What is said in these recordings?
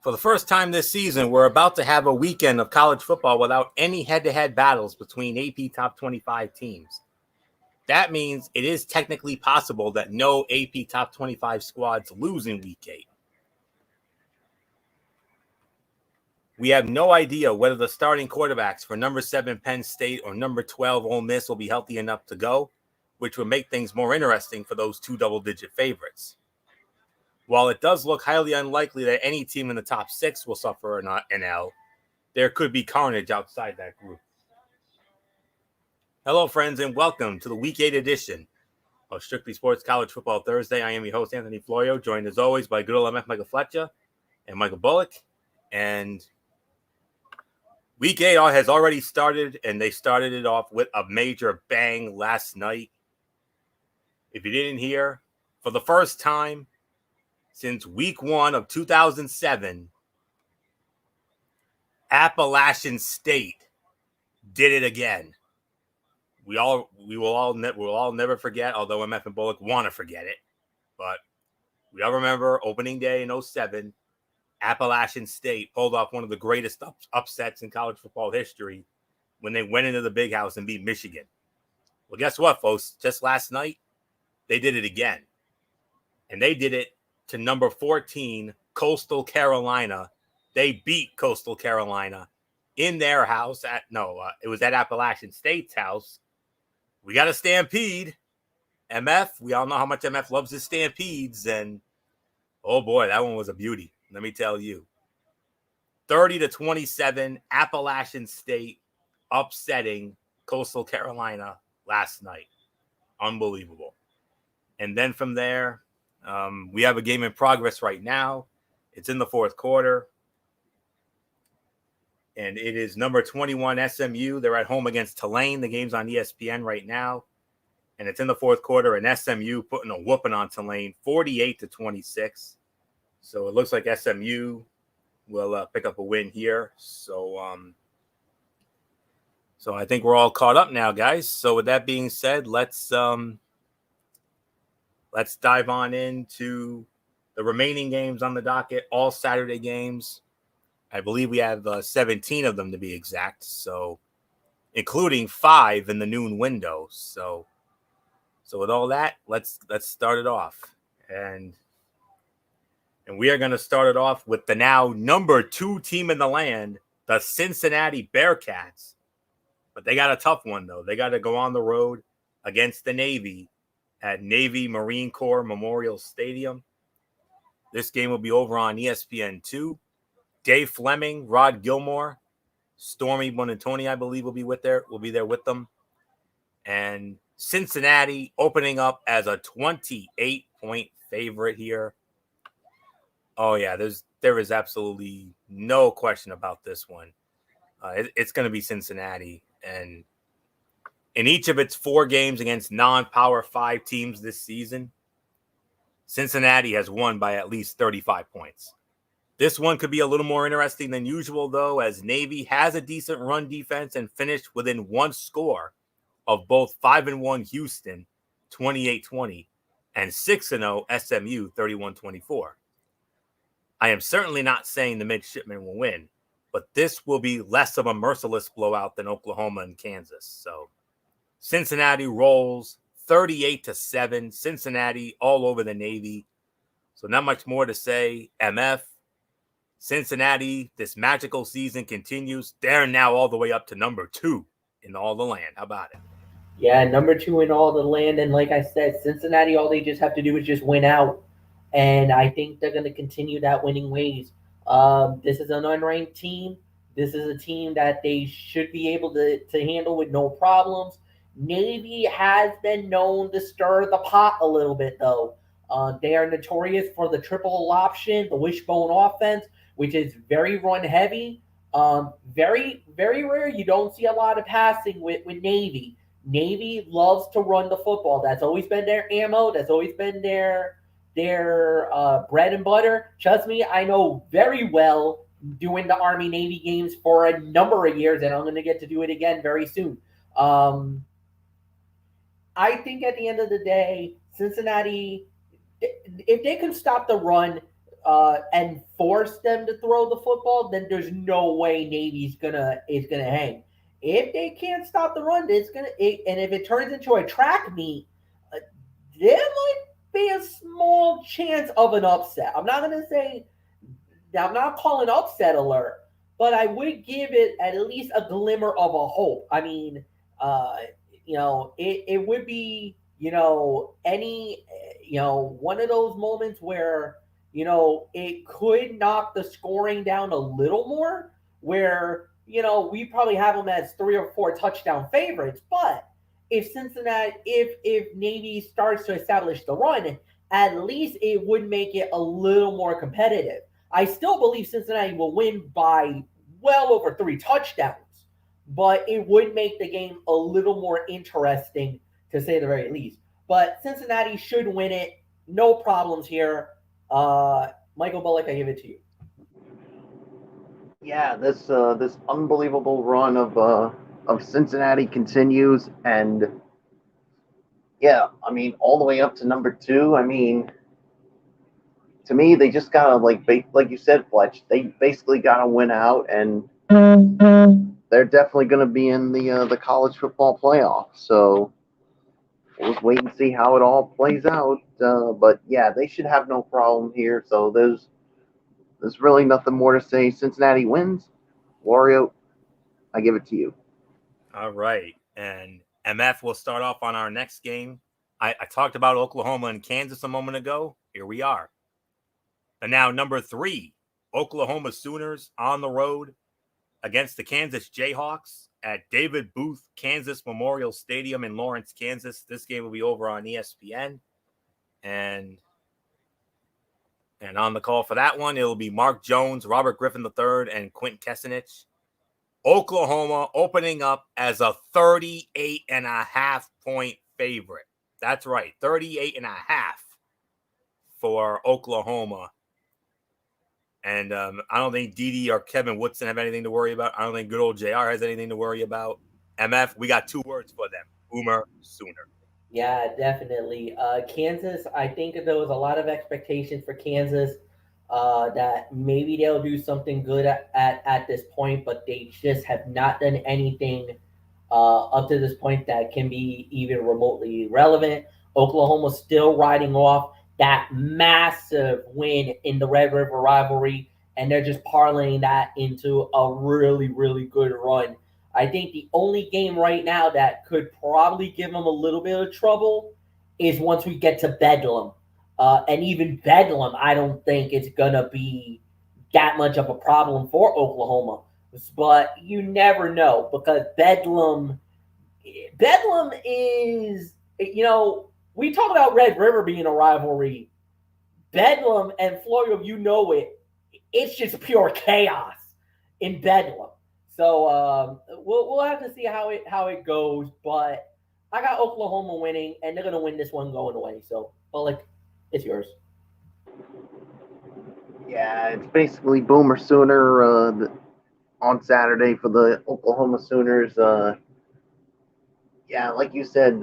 For the first time this season, we're about to have a weekend of college football without any head-to-head battles between AP Top 25 teams. That means it is technically possible that no AP Top 25 squads lose in Week 8. We have no idea whether the starting quarterbacks for number 7 Penn State or number 12 Ole Miss will be healthy enough to go, which would make things more interesting for those two double-digit favorites. While it does look highly unlikely that any team in the top 6 will suffer an L, there could be carnage outside that group. Hello, friends, and welcome to the Week 8 edition of Strictly Sports College Football Thursday. I am your host, Anthony Florio, joined as always by good old MF Michael Fletcher and Michael Bullock. And Week 8 has already started, and they started it off with a major bang last night. If you didn't hear, for the first time since Week 1 of 2007, Appalachian State did it again. We will all never forget, although MF and Bullock want to forget it. But we all remember opening day in 2007, Appalachian State pulled off one of the greatest upsets in college football history when they went into the Big House and beat Michigan. Well, guess what, folks? Just last night, they did it again. And they did it to number 14, Coastal Carolina. They beat Coastal Carolina in their house. It was at Appalachian State's house. We got a stampede. MF, we all know how much MF loves his stampedes. And, oh boy, that one was a beauty. Let me tell you. 30-27, Appalachian State upsetting Coastal Carolina last night. Unbelievable. And then from there, we have a game in progress right now. It's in the fourth quarter. And it is number 21 SMU. They're at home against Tulane. The game's on ESPN right now. And it's in the fourth quarter, and SMU putting a whooping on Tulane, 48-26. So it looks like SMU will pick up a win here. So I think we're all caught up now, guys. So with that being said, let's dive on into the remaining games on the docket, all Saturday games. I believe we have 17 of them to be exact, so including 5 in the noon window. So with all that, let's start it off. And we are going to start it off with the now number 2 team in the land, the Cincinnati Bearcats. But they got a tough one, though. They got to go on the road against the Navy at Navy Marine Corps Memorial Stadium. This game will be over on ESPN2. Dave Fleming, Rod Gilmore, Stormy Buonantony, I believe, will be there with them. And Cincinnati opening up as a 28-point favorite here. Oh yeah, there is absolutely no question about this one. It's going to be Cincinnati, and in each of its 4 games against non-Power 5 teams this season, Cincinnati has won by at least 35 points. This one could be a little more interesting than usual, though, as Navy has a decent run defense and finished within 1 score of both 5-1 Houston, 28-20, and 6-0 SMU, 31-24. I am certainly not saying the midshipmen will win, but this will be less of a merciless blowout than Oklahoma and Kansas. So Cincinnati rolls 38-7. Cincinnati all over the Navy. So not much more to say. MF, Cincinnati, this magical season continues. They're now all the way up to number 2 in all the land. How about it? Yeah, number 2 in all the land. And like I said, Cincinnati, all they just have to do is just win out. And I think they're going to continue that winning ways. This is an unranked team. This is a team that they should be able to handle with no problems. Navy has been known to stir the pot a little bit, though. They are notorious for the triple option, the wishbone offense, which is very run heavy. Very, very rare. You don't see a lot of passing with Navy. Navy loves to run the football. That's always been their ammo. That's always been their bread and butter. Trust me, I know very well doing the Army-Navy games for a number of years, and I'm going to get to do it again very soon. I think at the end of the day, Cincinnati, if they can stop the run, and force them to throw the football, then there's no way Navy's is gonna hang. If they can't stop the run, and if it turns into a track meet, uh, there might be a small chance of an upset. I'm not calling upset alert, but I would give it at least a glimmer of a hope. I mean, uh, it would be, one of those moments where, it could knock the scoring down a little more, where, we probably have them as 3 or 4 touchdown favorites. But if Navy starts to establish the run, at least it would make it a little more competitive. I still believe Cincinnati will win by well over 3 touchdowns, but it would make the game a little more interesting, to say the very least. But Cincinnati should win it. No problems here. Michael Bullock, I give it to you. Yeah, this unbelievable run of Cincinnati continues, and yeah, I mean all the way up to number 2. I mean, to me, they just gotta like you said, Fletch. They basically gotta win out, and they're definitely gonna be in the college football playoff. So we'll just wait and see how it all plays out. But yeah, they should have no problem here. So there's really nothing more to say. Cincinnati wins. Wario, I give it to you. All right. And MF will start off on our next game. I talked about Oklahoma and Kansas a moment ago. Here we are. And now number 3, Oklahoma Sooners on the road against the Kansas Jayhawks at David Booth Kansas Memorial Stadium in Lawrence, Kansas. This game will be over on ESPN. And on the call for that one, it'll be Mark Jones, Robert Griffin III, and Quentin Kessenich. Oklahoma opening up as a 38.5-point favorite. That's right, 38.5 for Oklahoma. And I don't think Dede or Kevin Woodson have anything to worry about. I don't think good old JR has anything to worry about. MF, we got 2 words for them. Boomer Sooner. Yeah, definitely. Kansas, I think there was a lot of expectations for Kansas, that maybe they'll do something good at this point, but they just have not done anything up to this point that can be even remotely relevant. Oklahoma's still riding off that massive win in the Red River rivalry, and they're just parlaying that into a really, really good run. I think the only game right now that could probably give them a little bit of trouble is once we get to Bedlam. And even Bedlam, I don't think it's going to be that much of a problem for Oklahoma. But you never know, because Bedlam is, we talk about Red River being a rivalry. Bedlam and Florio, it's just pure chaos in Bedlam. So we'll have to see how it goes, but I got Oklahoma winning, and they're gonna win this one going away. So, it's yours. Yeah, it's basically Boomer Sooner on Saturday for the Oklahoma Sooners. Yeah, like you said,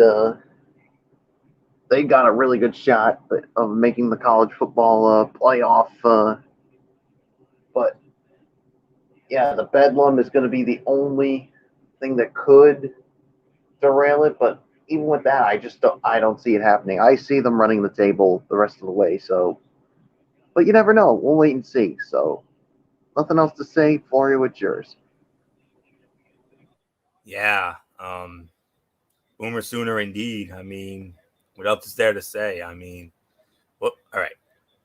they got a really good shot of making the college football playoff. But yeah, the Bedlam is going to be the only thing that could derail it. But even with that, I don't see it happening. I see them running the table the rest of the way. So, but you never know. We'll wait and see. So, nothing else to say. Florio, it's yours. Yeah. Boomer Sooner indeed. I mean, what else is there to say? I mean, well, all right.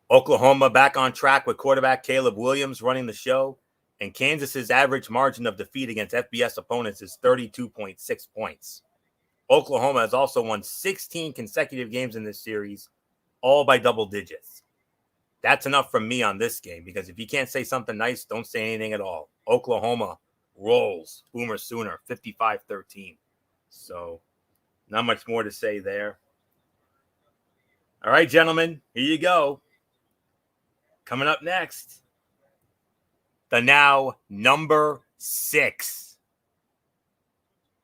Oklahoma back on track with quarterback Caleb Williams running the show. And Kansas's average margin of defeat against FBS opponents is 32.6 points. Oklahoma has also won 16 consecutive games in this series, all by double digits. That's enough from me on this game, because if you can't say something nice, don't say anything at all. Oklahoma rolls. Boomer Sooner, 55-13. So not much more to say there. All right, gentlemen, here you go. Coming up next, the now number 6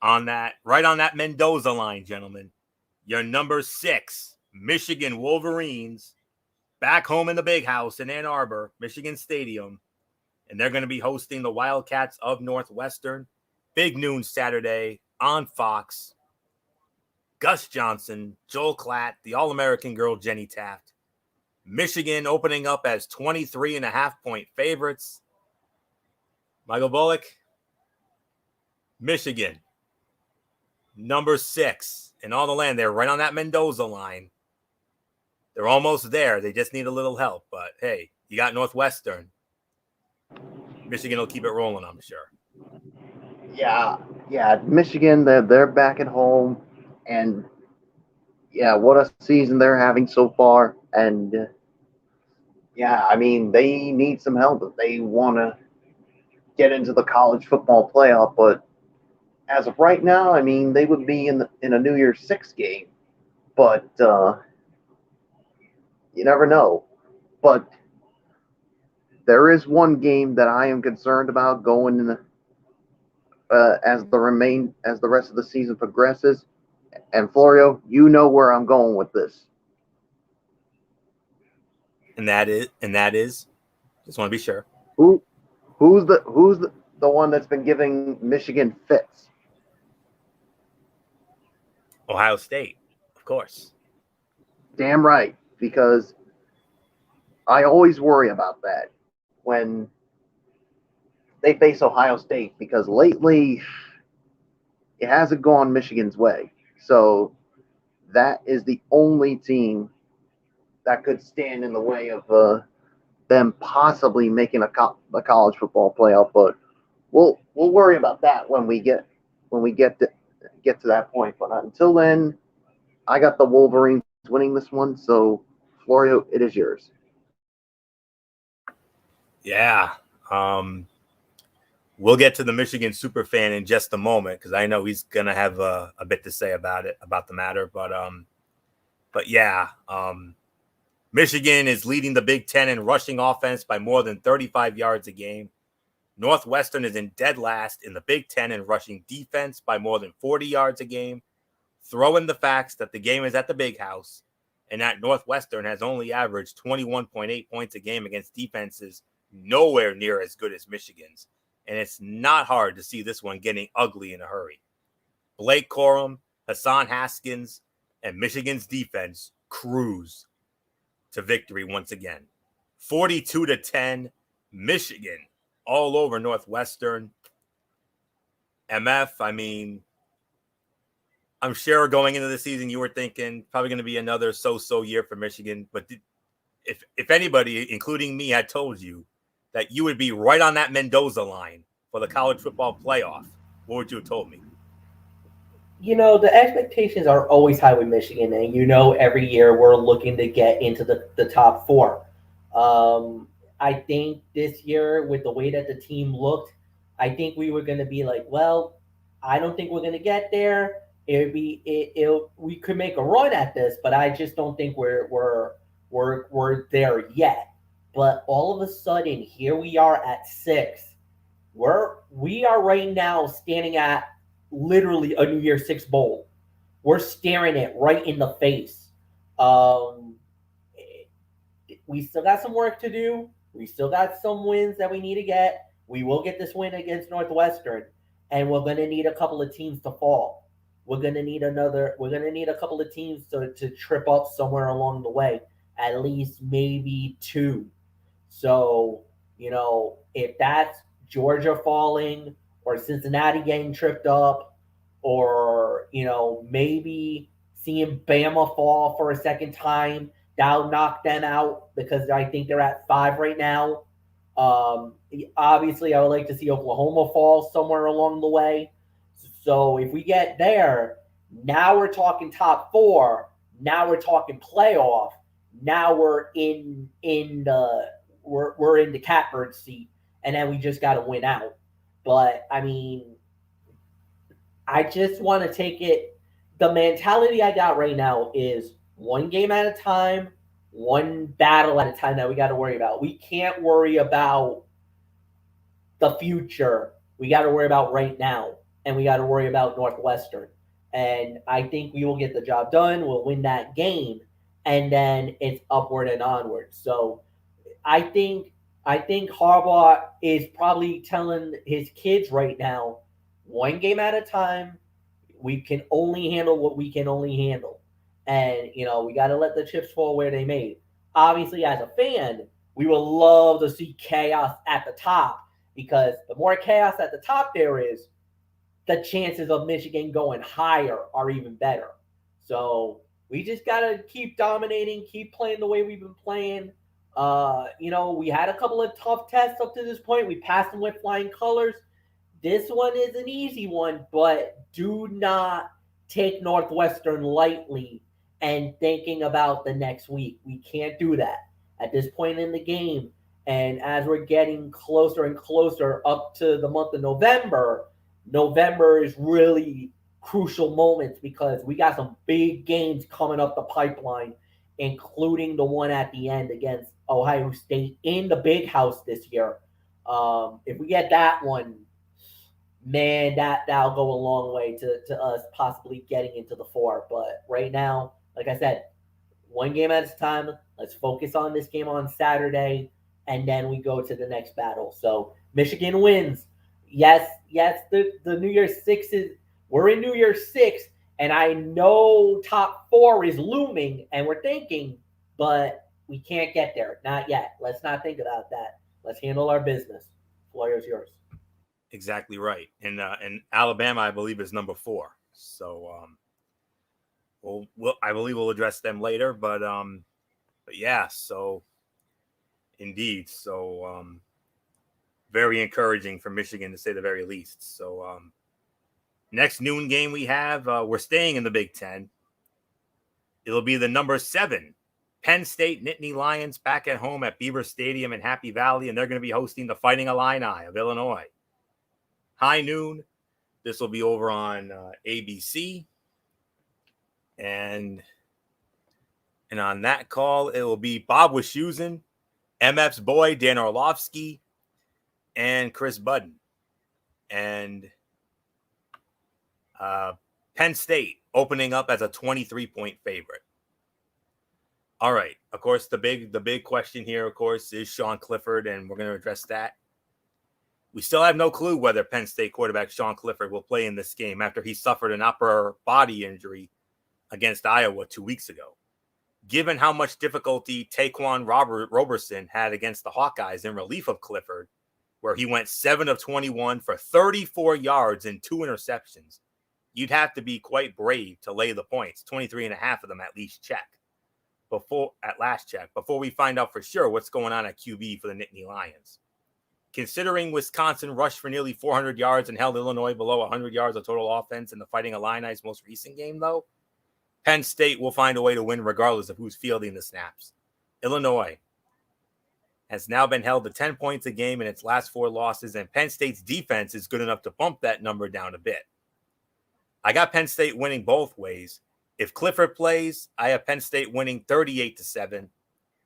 on that, right on that Mendoza line, gentlemen. Your number 6 Michigan Wolverines back home in the big house in Ann Arbor, Michigan Stadium, and they're going to be hosting the Wildcats of Northwestern. Big noon Saturday on Fox. Gus Johnson, Joel Klatt, the All-American girl Jenny Taft. Michigan opening up as 23.5-point favorites. Michael Bullock, Michigan, number 6 in all the land. They're right on that Mendoza line. They're almost there. They just need a little help. But, hey, you got Northwestern. Michigan will keep it rolling, I'm sure. Yeah. Michigan, they're back at home. And, yeah, what a season they're having so far. And, yeah, I mean, they need some help if they want to get into the college football playoff. But as of right now, I mean, they would be in a New Year's Six game. But you never know. But there is one game that I am concerned about going in as the rest of the season progresses. And Florio, you know where I'm going with this. And that is, just want to be sure. Who's the one that's been giving Michigan fits? Ohio State, of course. Damn right, because I always worry about that when they face Ohio State, because lately it hasn't gone Michigan's way. So that is the only team that could stand in the way of them possibly making a college football playoff. But we'll worry about that when we get to that point. But until then, I got the Wolverines winning this one. So Florio, it is yours. Yeah. We'll get to the Michigan superfan in just a moment because I know he's gonna have a bit to say about the matter. But yeah, Michigan is leading the Big Ten in rushing offense by more than 35 yards a game. Northwestern is in dead last in the Big Ten in rushing defense by more than 40 yards a game. Throw in the facts that the game is at the Big House and that Northwestern has only averaged 21.8 points a game against defenses nowhere near as good as Michigan's. And it's not hard to see this one getting ugly in a hurry. Blake Corum, Hassan Haskins, and Michigan's defense cruise to victory once again. 42-10, Michigan all over Northwestern. MF, I mean, I'm sure going into the season you were thinking probably going to be another so-so year for Michigan. But if anybody, including me, had told you that you would be right on that Mendoza line for the college football playoff, what would you have told me? You know, the expectations are always high with Michigan, and every year we're looking to get into the top 4. I think this year, with the way that the team looked, I think we were going to be like, well, I don't think we're going to get there. We could make a run at this, but I just don't think we're there yet. But all of a sudden, here we are at 6. We are right now standing at literally a New Year's Six bowl. We're staring it right in the face. We still got some work to do. We still got some wins that we need to get. We will get this win against Northwestern, and we're going to need a couple of teams to fall. We're going to need a couple of teams to trip up somewhere along the way, at least maybe 2. So, if that's Georgia falling or Cincinnati getting tripped up or, maybe seeing Bama fall for a second time, that'll knock them out because I think they're at 5 right now. Obviously, I would like to see Oklahoma fall somewhere along the way. So if we get there, now we're talking top 4. Now we're talking playoff. Now we're in the catbird seat, and then we just got to win out. But I mean, I just want to take it. The mentality I got right now is one game at a time, one battle at a time that we got to worry about. We can't worry about the future. We got to worry about right now, and we got to worry about Northwestern. And I think we will get the job done. We'll win that game, and then it's upward and onward. So I think I think Harbaugh is probably telling his kids right now, one game at a time. We can only handle what we can only handle, and we got to let the chips fall where they may. Obviously, as a fan, we would love to see chaos at the top because the more chaos at the top there is, the chances of Michigan going higher are even better. So we just gotta keep dominating, keep playing the way we've been playing. We had a couple of tough tests up to this point. We passed them with flying colors. This one is an easy one, but do not take Northwestern lightly and thinking about the next week. We can't do that at this point in the game. And as we're getting closer and closer up to the month of November, November is really crucial moments because we got some big games coming up the pipeline, including the one at the end against Ohio State in the big house this year. If we get that one, man, that'll go a long way to us possibly getting into the four. But right now, like I said, one game at a time. Let's focus on this game on Saturday, and then we go to the next battle. So Michigan wins. Yes, the New Year's Six is we're in New Year's Six, and I know top four is looming, and we're thinking, but we can't get there. Not yet. Let's not think about that. Let's handle our business. Floor is yours. Exactly right. And Alabama, I believe, is number 4. So I believe we'll address them later. But yeah. So indeed. So very encouraging for Michigan to say the very least. So next noon game we have, we're staying in the Big Ten. It'll be the number 7 Penn State Nittany Lions back at home at Beaver Stadium in Happy Valley, and they're going to be hosting the Fighting Illini of Illinois. High noon. This will be over on ABC. And on that call, it will be Bob Wischusen, MF's boy, Dan Orlovsky, and Chris Budden. And Penn State opening up as a 23-point favorite. All right. Of course, the big question here, of course, is Sean Clifford, and we're going to address that. We still have no clue whether Penn State quarterback Sean Clifford will play in this game after he suffered an upper body injury against Iowa 2 weeks ago. Given how much difficulty Taquan Roberson had against the Hawkeyes in relief of Clifford, where he went 7 of 21 for 34 yards and 2 interceptions, you'd have to be quite brave to lay the points, 23.5 of them at least last check, before we find out for sure what's going on at QB for the Nittany Lions. Considering Wisconsin rushed for nearly 400 yards and held Illinois below 100 yards of total offense in the Fighting Illini's most recent game, though, Penn State will find a way to win regardless of who's fielding the snaps. Illinois has now been held to 10 points a game in its last 4 losses, and Penn State's defense is good enough to bump that number down a bit. I got Penn State winning both ways. If Clifford plays, I have Penn State winning 38-7.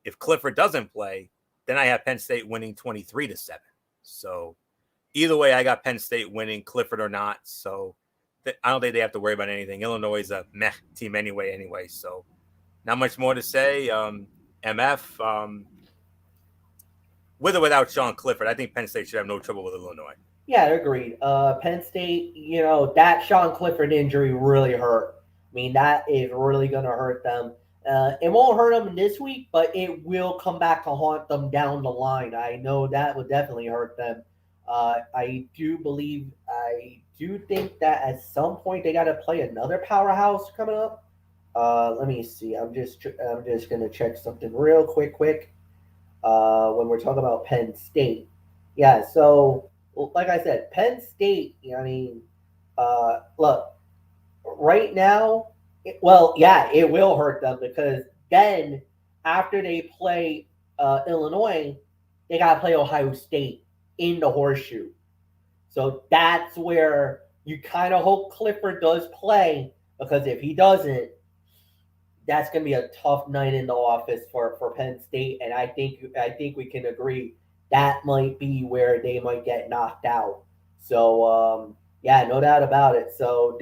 If Clifford doesn't play, then I have Penn State winning 23-7. So either way, I got Penn State winning, Clifford or not. So I don't think they have to worry about anything. Illinois is a meh team anyway. So not much more to say. MF, with or without Sean Clifford, I think Penn State should have no trouble with Illinois. Yeah, agreed. Penn State, that Sean Clifford injury really hurt. I mean, that is really going to hurt them. It won't hurt them this week, but it will come back to haunt them down the line. I know that would definitely hurt them. I do think that at some point they got to play another powerhouse coming up. Let me see. I'm just going to check something real quick. When we're talking about Penn State. Yeah, so like I said, Penn State, look, right now, it will hurt them because then after they play Illinois, they got to play Ohio State in the horseshoe. So that's where you kind of hope Clifford does play, because if he doesn't, that's going to be a tough night in the office for Penn State. And I think we can agree that might be where they might get knocked out. So, yeah, no doubt about it. So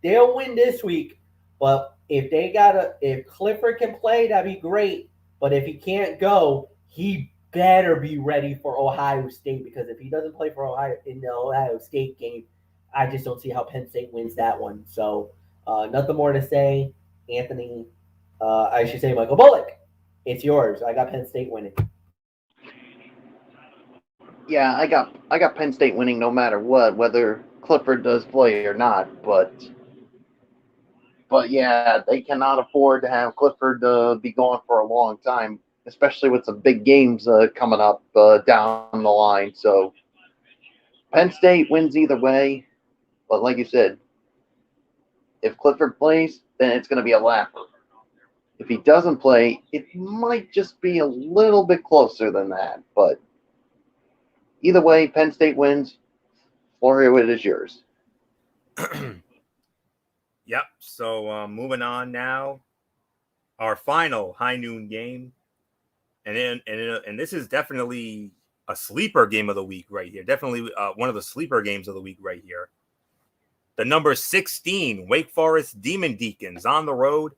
they'll win this week, but if Clifford can play, that'd be great. But if he can't go, he better be ready for Ohio State, because if he doesn't play for Ohio in the Ohio State game, I just don't see how Penn State wins that one. So nothing more to say, Anthony. I should say Michael Bullock. It's yours. I got Penn State winning. Yeah, I got Penn State winning no matter what, whether Clifford does play or not. But yeah, they cannot afford to have Clifford be gone for a long time, especially with some big games coming up down the line. So Penn State wins either way. But like you said, if Clifford plays, then it's going to be a lapper. If he doesn't play, it might just be a little bit closer than that. But either way, Penn State wins. Florio, it is yours. Yep. So moving on now, our final high noon game, and this is definitely a sleeper game of the week right here. Definitely one of the sleeper games of the week right here. The number 16 Wake Forest Demon Deacons on the road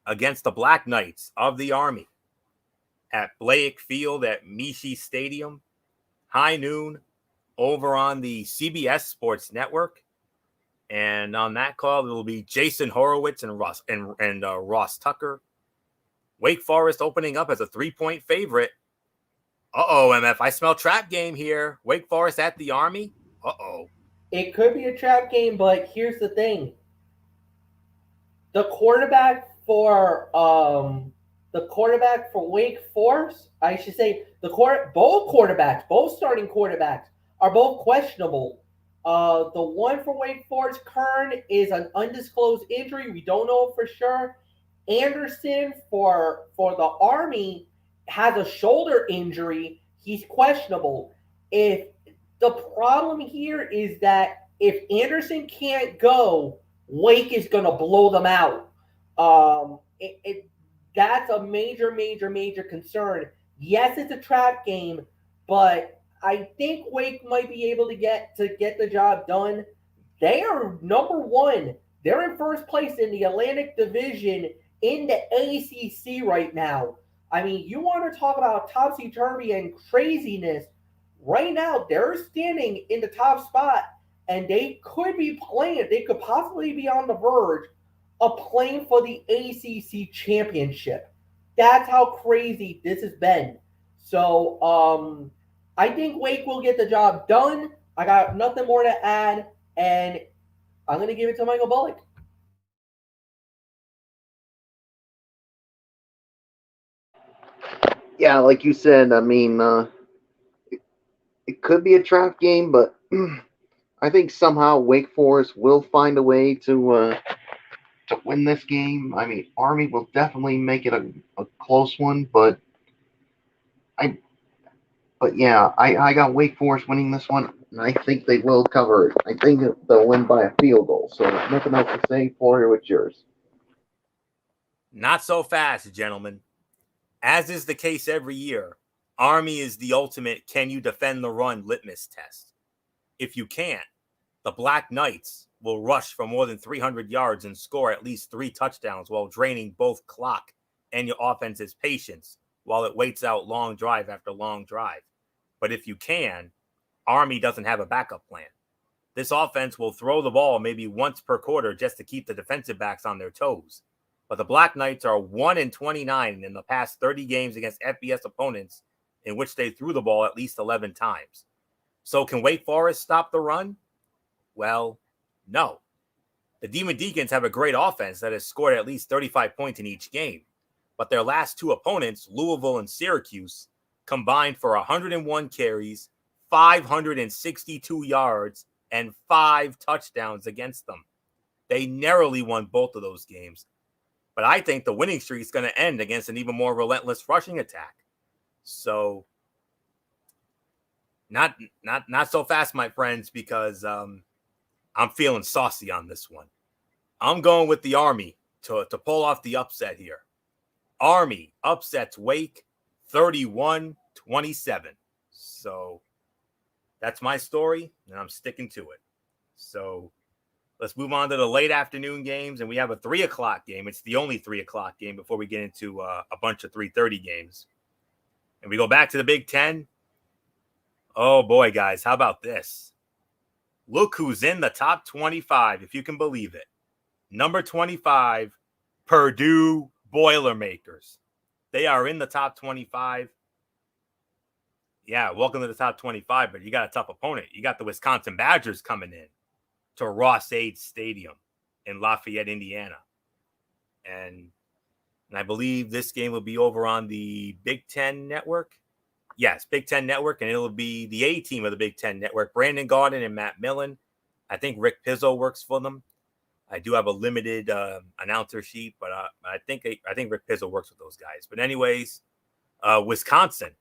against the Black Knights of the Army at Blake Field at Mishi Stadium, high noon, over on the CBS Sports Network. And on that call, it will be Jason Horowitz and Ross Tucker. Wake Forest opening up as a 3-point favorite. MF, I smell trap game here. Wake Forest at the Army. It could be a trap game, but here's the thing: the quarterback for Wake Forest, I should say, both starting quarterbacks are both questionable. The one for Wake Forest, Kern, is an undisclosed injury. We don't know for sure. Anderson for the Army has a shoulder injury. He's questionable. If the problem here is that if Anderson can't go, Wake is going to blow them out. That's a major, major, major concern. Yes, it's a trap game, but I think Wake might be able to get the job done. They are number one. They're in first place in the Atlantic Division in the ACC right now. I mean, you want to talk about topsy-turvy and craziness. Right now, they're standing in the top spot, and they could be playing. They could possibly be on the verge of playing for the ACC championship. That's how crazy this has been. So, I think Wake will get the job done. I got nothing more to add, and I'm going to give it to Michael Bullock. Yeah, like you said, I mean, it could be a trap game, but I think somehow Wake Forest will find a way to win this game. I mean, Army will definitely make it a close one, but I I got Wake Forest winning this one, and I think they will cover it. I think they'll win by a field goal. So nothing else to say. Florio, it's yours. Not so fast, gentlemen. As is the case every year, Army is the ultimate can you defend the run litmus test. If you can't, the Black Knights will rush for more than 300 yards and score at least 3 touchdowns while draining both clock and your offense's patience while it waits out long drive after long drive. But if you can, Army doesn't have a backup plan. This offense will throw the ball maybe once per quarter just to keep the defensive backs on their toes. But the Black Knights are 1-29 in the past 30 games against FBS opponents in which they threw the ball at least 11 times. So can Wake Forest stop the run? Well, no. The Demon Deacons have a great offense that has scored at least 35 points in each game. But their last 2 opponents, Louisville and Syracuse, combined for 101 carries, 562 yards, and 5 touchdowns against them. They narrowly won both of those games. But I think the winning streak is going to end against an even more relentless rushing attack. So, not so fast, my friends, because I'm feeling saucy on this one. I'm going with the Army to pull off the upset here. Army upsets Wake 31-27. So that's my story, and I'm sticking to it. So Let's move on to the late afternoon games, and we have a 3 o'clock game. It's the only 3 o'clock game before we get into a bunch of 3:30 games. And we go back to the Big Ten. Oh, boy, guys, how about this? Look who's in the top 25, if you can believe it. Number 25, Purdue Boilermakers. They are in the top 25. Yeah, welcome to the top 25, but you got a tough opponent. You got the Wisconsin Badgers coming in to Ross-Ade Stadium in Lafayette, Indiana. And I believe this game will be over on the Big Ten Network. Yes, Big Ten Network, and it'll be the A team of the Big Ten Network, Brandon Gaudin and Matt Millen. I think Rick Pizzo works for them. I do have a limited announcer sheet, but I think Rick Pizzo works with those guys. But anyways, Wisconsin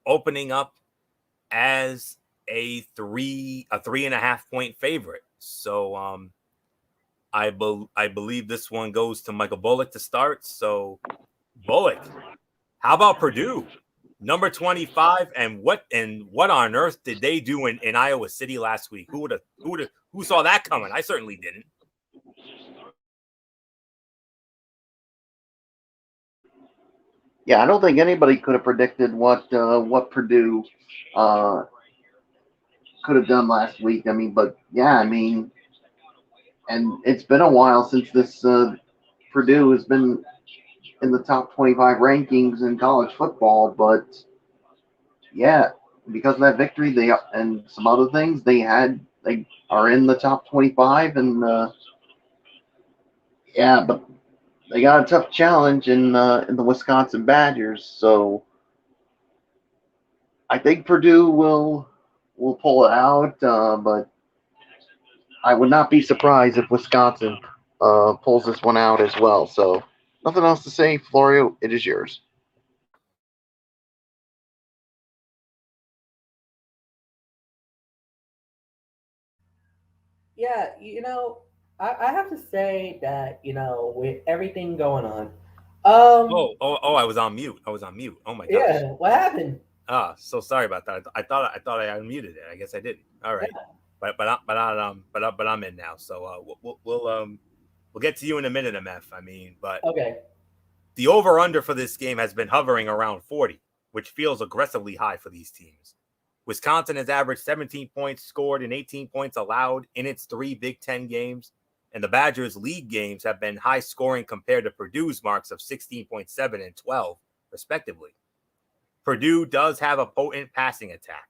opening up as a 3.5 point favorite. So I believe this one goes to Michael Bullock to start. So Bullock, how about Purdue? Number 25, and what on earth did they do in Iowa City last week? Who saw that coming? I certainly didn't. Yeah, I don't think anybody could have predicted what Purdue could have done last week. I mean, but yeah, I mean, and it's been a while since this Purdue has been in the top 25 rankings in college football, but yeah, because of that victory, they and some other things they are in the top 25, and yeah, but they got a tough challenge in the Wisconsin Badgers, so I think Purdue will pull it out, but I would not be surprised if Wisconsin pulls this one out as well. So nothing else to say, Florio. It is yours. Yeah, I have to say that, with everything going on, I was on mute. Oh my gosh. yeah, what happened? So sorry about that. I thought I unmuted it. I guess I didn't. All right, Yeah. but I'm in now. So we'll get to you in a minute, MF. I mean, but Okay. the over under for this game has been hovering around 40, which feels aggressively high for these teams. Wisconsin has averaged 17 points scored and 18 points allowed in its 3 Big Ten games, and the Badgers' league games have been high scoring compared to Purdue's marks of 16.7 and 12, respectively. Purdue does have a potent passing attack,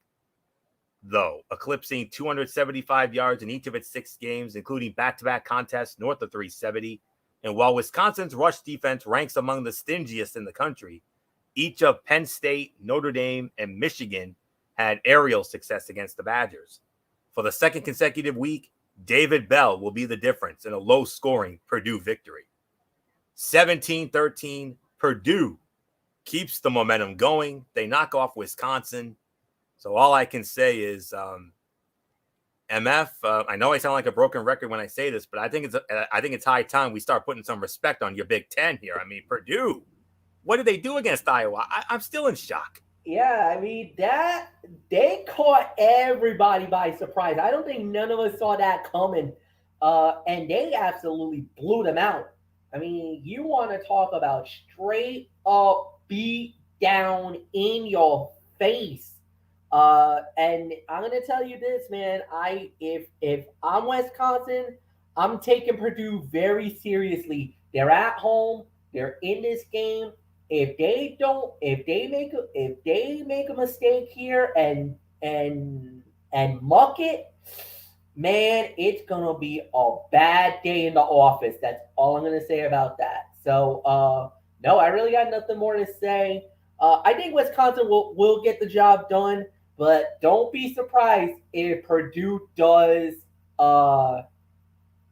though, eclipsing 275 yards in each of its 6 games, including back-to-back contests north of 370. And while Wisconsin's rush defense ranks among the stingiest in the country, each of Penn State, Notre Dame, and Michigan had aerial success against the Badgers. For the second consecutive week, David Bell will be the difference in a low-scoring Purdue victory. 17-13, Purdue keeps the momentum going. They knock off Wisconsin. So all I can say is, MF, I know I sound like a broken record when I say this, but I think it's high time we start putting some respect on your Big Ten here. I mean, Purdue, what did they do against Iowa? I'm still in shock. Yeah, I mean that they caught everybody by surprise. I don't think none of us saw that coming, and they absolutely blew them out. I mean, you want to talk about straight up beat down in your face. And I'm gonna tell you this, man. If I'm Wisconsin, I'm taking Purdue very seriously. They're at home. They're in this game. If they make a mistake here and muck it, man, it's gonna be a bad day in the office. That's all I'm gonna say about that. So no, I really got nothing more to say. I think Wisconsin will get the job done, but don't be surprised uh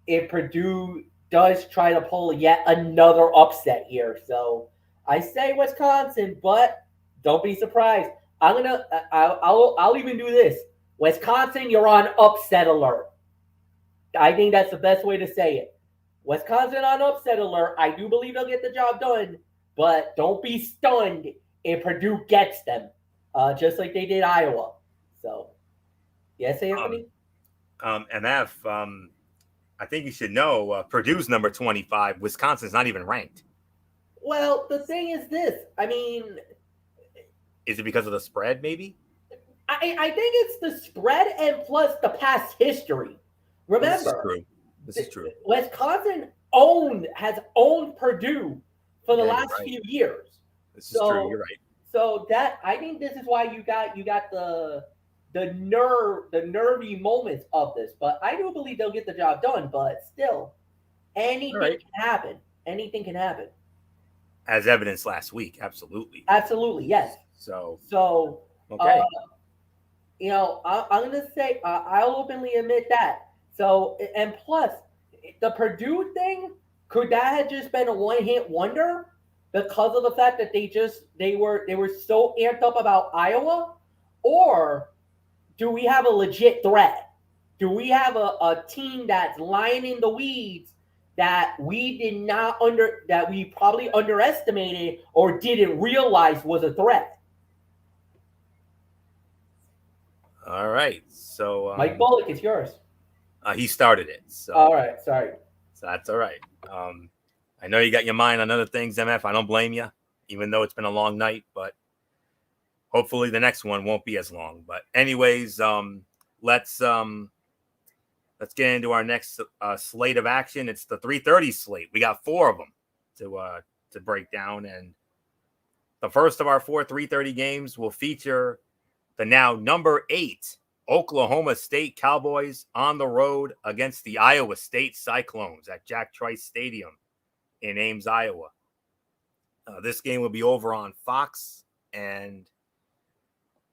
if Purdue does try to pull yet another upset here. So I say Wisconsin, but don't be surprised. I'll even do this. Wisconsin, you're on upset alert. I think that's the best way to say it. Wisconsin on upset alert. I do believe they'll get the job done, but don't be stunned if Purdue gets them, just like they did Iowa. So, yes, Anthony. MF, I think you should know Purdue's number 25. Wisconsin's not even ranked. Well, the thing is this. I mean, is it because of the spread? Maybe. I think it's the spread and plus the past history. Remember, This is true. Wisconsin has owned Purdue for the last few years. This is true. You're right. So that I think this is why you got the nervy moments of this. But I do believe they'll get the job done. But still, anything can happen. Anything can happen. As evidenced last week, absolutely. Absolutely, yes. So okay. I'm gonna say I'll openly admit that. So and plus, the Purdue thing, could that have just been a one-hit wonder because of the fact that they were so amped up about Iowa, or do we have a legit threat? Do we have a team that's lying in the weeds that we probably underestimated or didn't realize was a threat? All right. So Mike Bullock, it's yours. He started it. So all right, sorry. So that's all right. I know you got your mind on other things, MF. I don't blame you, even though it's been a long night, but hopefully the next one won't be as long. But anyways, let's get into our next slate of action. It's the 3:30 slate. We got 4 of them to break down, and the first of our 4 3:30 games will feature the now number 8 Oklahoma State Cowboys on the road against the Iowa State Cyclones at Jack Trice Stadium in Ames, Iowa. This game will be over on Fox, and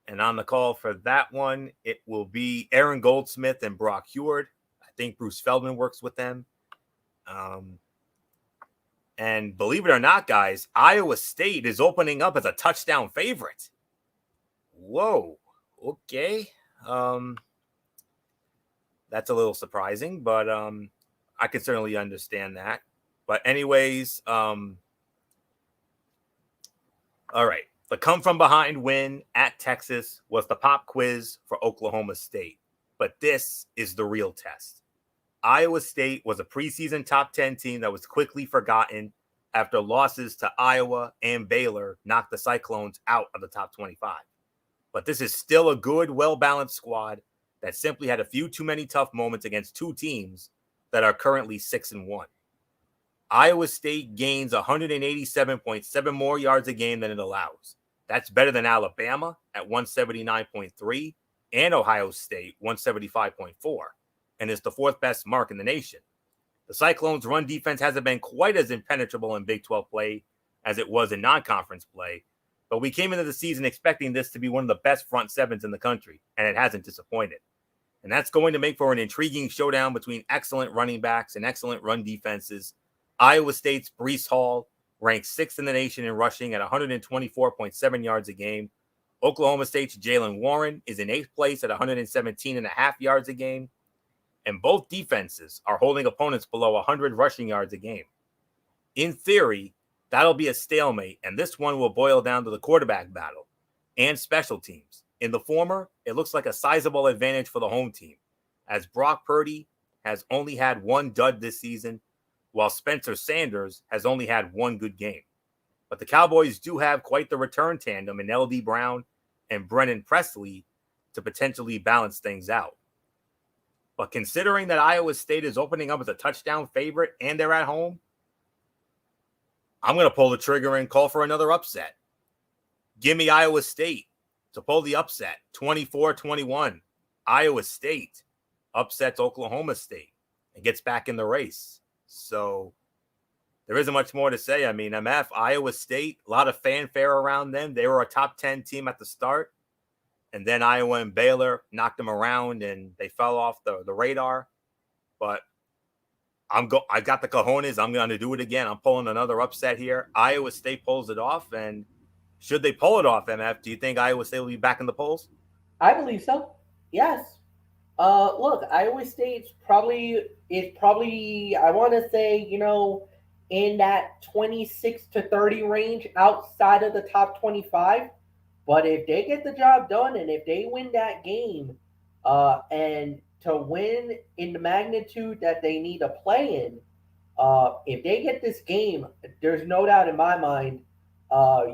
on the call for that one, it will be Aaron Goldsmith and Brock Heward. I think Bruce Feldman works with them. And believe it or not, guys, Iowa State is opening up as a touchdown favorite. Whoa. Okay. That's a little surprising, but I can certainly understand that. But anyways, all right. The come-from-behind win at Texas was the pop quiz for Oklahoma State. But this is the real test. Iowa State was a preseason top 10 team that was quickly forgotten after losses to Iowa and Baylor knocked the Cyclones out of the top 25. But this is still a good, well-balanced squad that simply had a few too many tough moments against 2 teams that are currently 6-1. Iowa State gains 187.7 more yards a game than it allows. That's better than Alabama at 179.3 and Ohio State 175.4, and is the 4th best mark in the nation. The Cyclones' run defense hasn't been quite as impenetrable in Big 12 play as it was in non-conference play, but we came into the season expecting this to be one of the best front sevens in the country, and it hasn't disappointed. And that's going to make for an intriguing showdown between excellent running backs and excellent run defenses. Iowa State's Breece Hall ranks 6th in the nation in rushing at 124.7 yards a game. Oklahoma State's Jalen Warren is in 8th place at 117.5 yards a game. And both defenses are holding opponents below 100 rushing yards a game. In theory, that'll be a stalemate, and this one will boil down to the quarterback battle and special teams. In the former, it looks like a sizable advantage for the home team, as Brock Purdy has only had 1 dud this season, while Spencer Sanders has only had 1 good game. But the Cowboys do have quite the return tandem in L.D. Brown and Brennan Presley to potentially balance things out. But considering that Iowa State is opening up as a touchdown favorite and they're at home, I'm going to pull the trigger and call for another upset. Give me Iowa State to pull the upset, 24-21. Iowa State upsets Oklahoma State and gets back in the race. So there isn't much more to say. I mean, MF, Iowa State, a lot of fanfare around them. They were a top 10 team at the start. And then Iowa and Baylor knocked them around and they fell off the radar. But I got the cojones. I'm going to do it again. I'm pulling another upset here. Iowa State pulls it off. And should they pull it off, MF, do you think Iowa State will be back in the polls? I believe so. Yes. Look, Iowa State's probably, I want to say, in that 26 to 30 range outside of the top 25. But if they get the job done and if they win that game and to win in the magnitude that they need to play in, if they get this game, there's no doubt in my mind,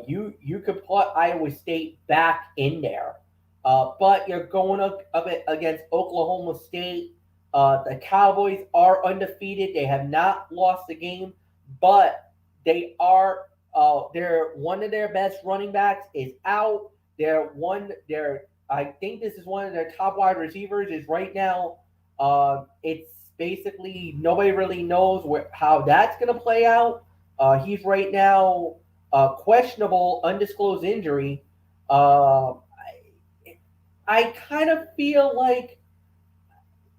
you could put Iowa State back in there. But you're going up against Oklahoma State. The Cowboys are undefeated. They have not lost the game, but they are. They're one of their best running backs is out. I think this is one of their top wide receivers is right now. It's basically nobody really knows how that's going to play out. He's right now questionable, undisclosed injury. I kind of feel like,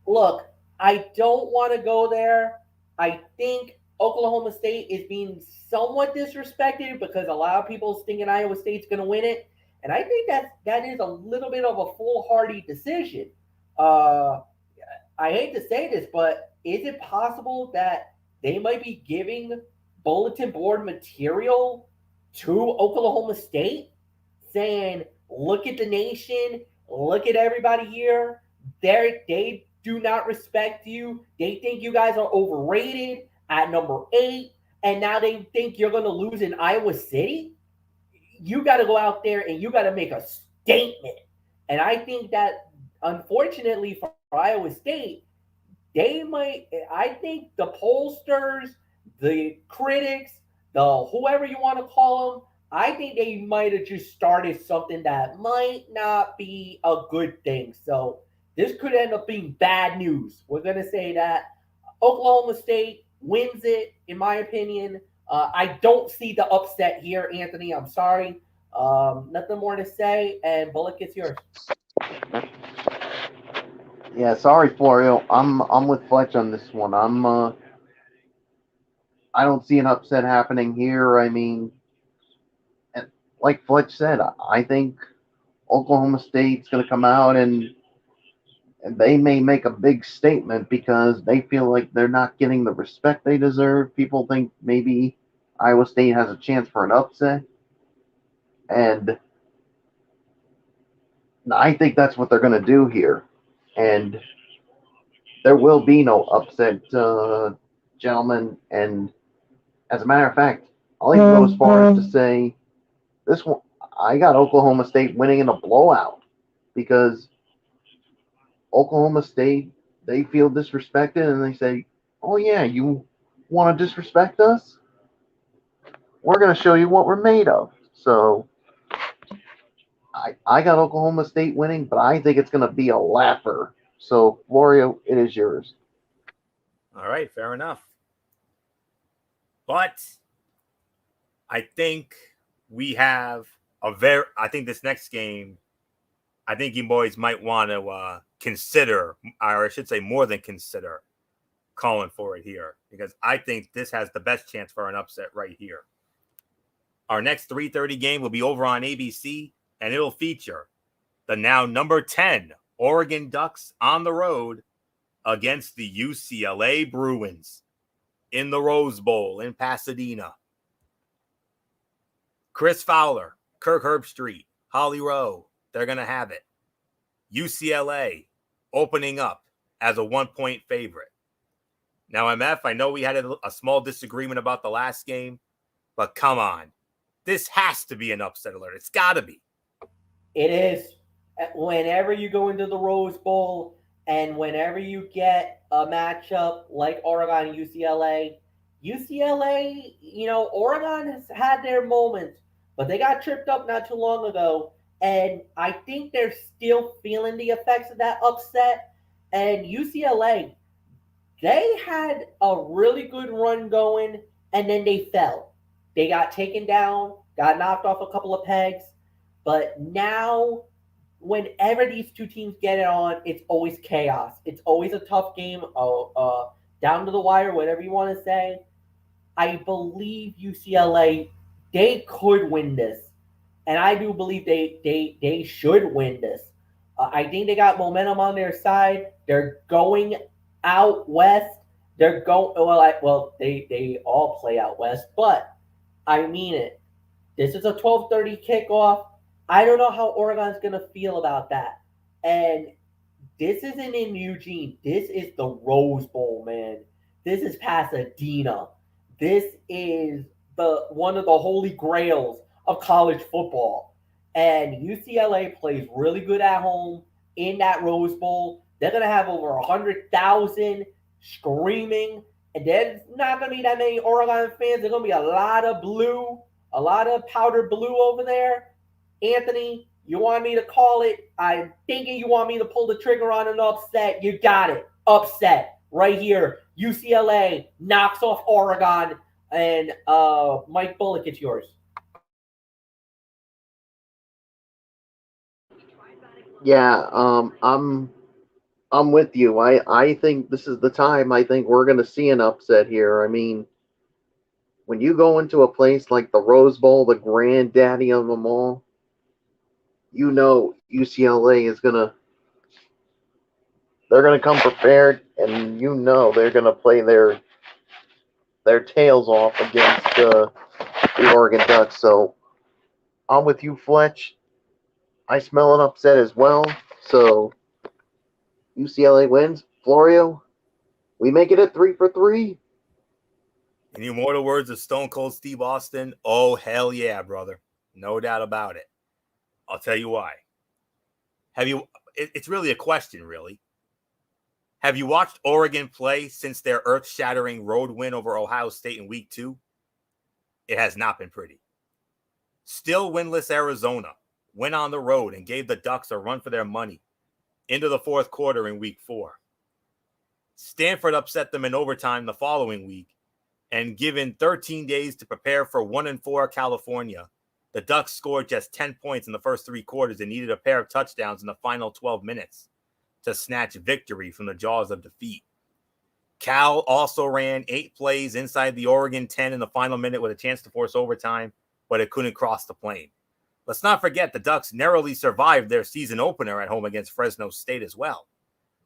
look, I don't want to go there. I think Oklahoma State is being somewhat disrespected because a lot of people thinking Iowa State's going to win it, and I think that is a little bit of a foolhardy decision. Uh, I hate to say this, but is it possible that they might be giving bulletin board material to Oklahoma State, saying, "Look at the nation, look at everybody here. They do not respect you. They think you guys are overrated at number 8, and now they think you're going to lose in Iowa City. You got to go out there and you got to make a statement." And I think that, unfortunately for Iowa State, I think the pollsters, the critics, the whoever you want to call them, I think they might have just started something that might not be a good thing. So this could end up being bad news. We're going to say that Oklahoma State wins it, in my opinion. I don't see the upset here, Anthony. I'm sorry. Nothing more to say, and Bullock, it's yours. Yeah, sorry, Florio. I'm with Fletch on this one. I don't see an upset happening here. I mean, like Fletch said, I think Oklahoma State's going to come out and they may make a big statement because they feel like they're not getting the respect they deserve. People think maybe Iowa State has a chance for an upset. And I think that's what they're going to do here. And there will be no upset, gentlemen. And as a matter of fact, I'll even go as far as to say this one. I got Oklahoma State winning in a blowout because Oklahoma State, they feel disrespected and they say, "Oh yeah, you want to disrespect us? We're going to show you what we're made of." So I got Oklahoma State winning, but I think it's going to be a laugher. So Florio, it is yours. All right, fair enough. But I think we have I think this next game, I think you boys might want to consider, or I should say more than consider, calling for it here. Because I think this has the best chance for an upset right here. Our next 3:30 game will be over on ABC, and it'll feature the now number 10 Oregon Ducks on the road against the UCLA Bruins in the Rose Bowl in Pasadena. Chris Fowler, Kirk Herbstreit, Holly Rowe, they're going to have it. UCLA opening up as a 1-point favorite. Now, MF, I know we had a small disagreement about the last game, but come on. This has to be an upset alert. It's got to be. It is. Whenever you go into the Rose Bowl and whenever you get a matchup like Oregon and UCLA, Oregon has had their moments, but they got tripped up not too long ago. And I think they're still feeling the effects of that upset. And UCLA, they had a really good run going, and then they fell. They got taken down, got knocked off a couple of pegs. But now, whenever these two teams get it on, it's always chaos. It's always a tough game, down to the wire, whatever you want to say. I believe UCLA, they could win this. And I do believe they should win this. I think they got momentum on their side. They're going out west. They're going they all play out west, but I mean it. This is a 12:30 kickoff. I don't know how Oregon's going to feel about that. And This isn't in Eugene. This is the Rose Bowl, man. This is Pasadena. This is the one of the holy grails of college football. And UCLA plays really good at home in that Rose Bowl. They're gonna have over 100,000 screaming, and there's not gonna be that many Oregon fans. There's gonna be a lot of blue, a lot of powder blue over there. Anthony, you want me to call it? I'm thinking you want me to pull the trigger on an upset. You got it. Upset right here. UCLA knocks off Oregon, and Mike Bullock, it's yours. Yeah, I'm with you. I think this is the time. I think we're going to see an upset here. I mean, when you go into a place like the Rose Bowl, the granddaddy of them all, you know UCLA is gonna they're gonna come prepared, and you know they're gonna play their tails off against the Oregon Ducks. So I'm with you, Fletch. I smell an upset as well. So UCLA wins. Florio, we make it a 3-for-3. In the immortal words of Stone Cold Steve Austin, oh, hell yeah, brother. No doubt about it. I'll tell you why. It's really a question, really. Have you watched Oregon play since their earth-shattering road win over Ohio State in week 2? It has not been pretty. Still winless Arizona went on the road and gave the Ducks a run for their money into the fourth quarter in week 4. Stanford upset them in overtime the following week, and given 13 days to prepare for 1-4 California, the Ducks scored just 10 points in the first 3 quarters and needed a pair of touchdowns in the final 12 minutes to snatch victory from the jaws of defeat. Cal also ran 8 plays inside the Oregon 10 in the final minute with a chance to force overtime, but it couldn't cross the plane. Let's not forget the Ducks narrowly survived their season opener at home against Fresno State as well.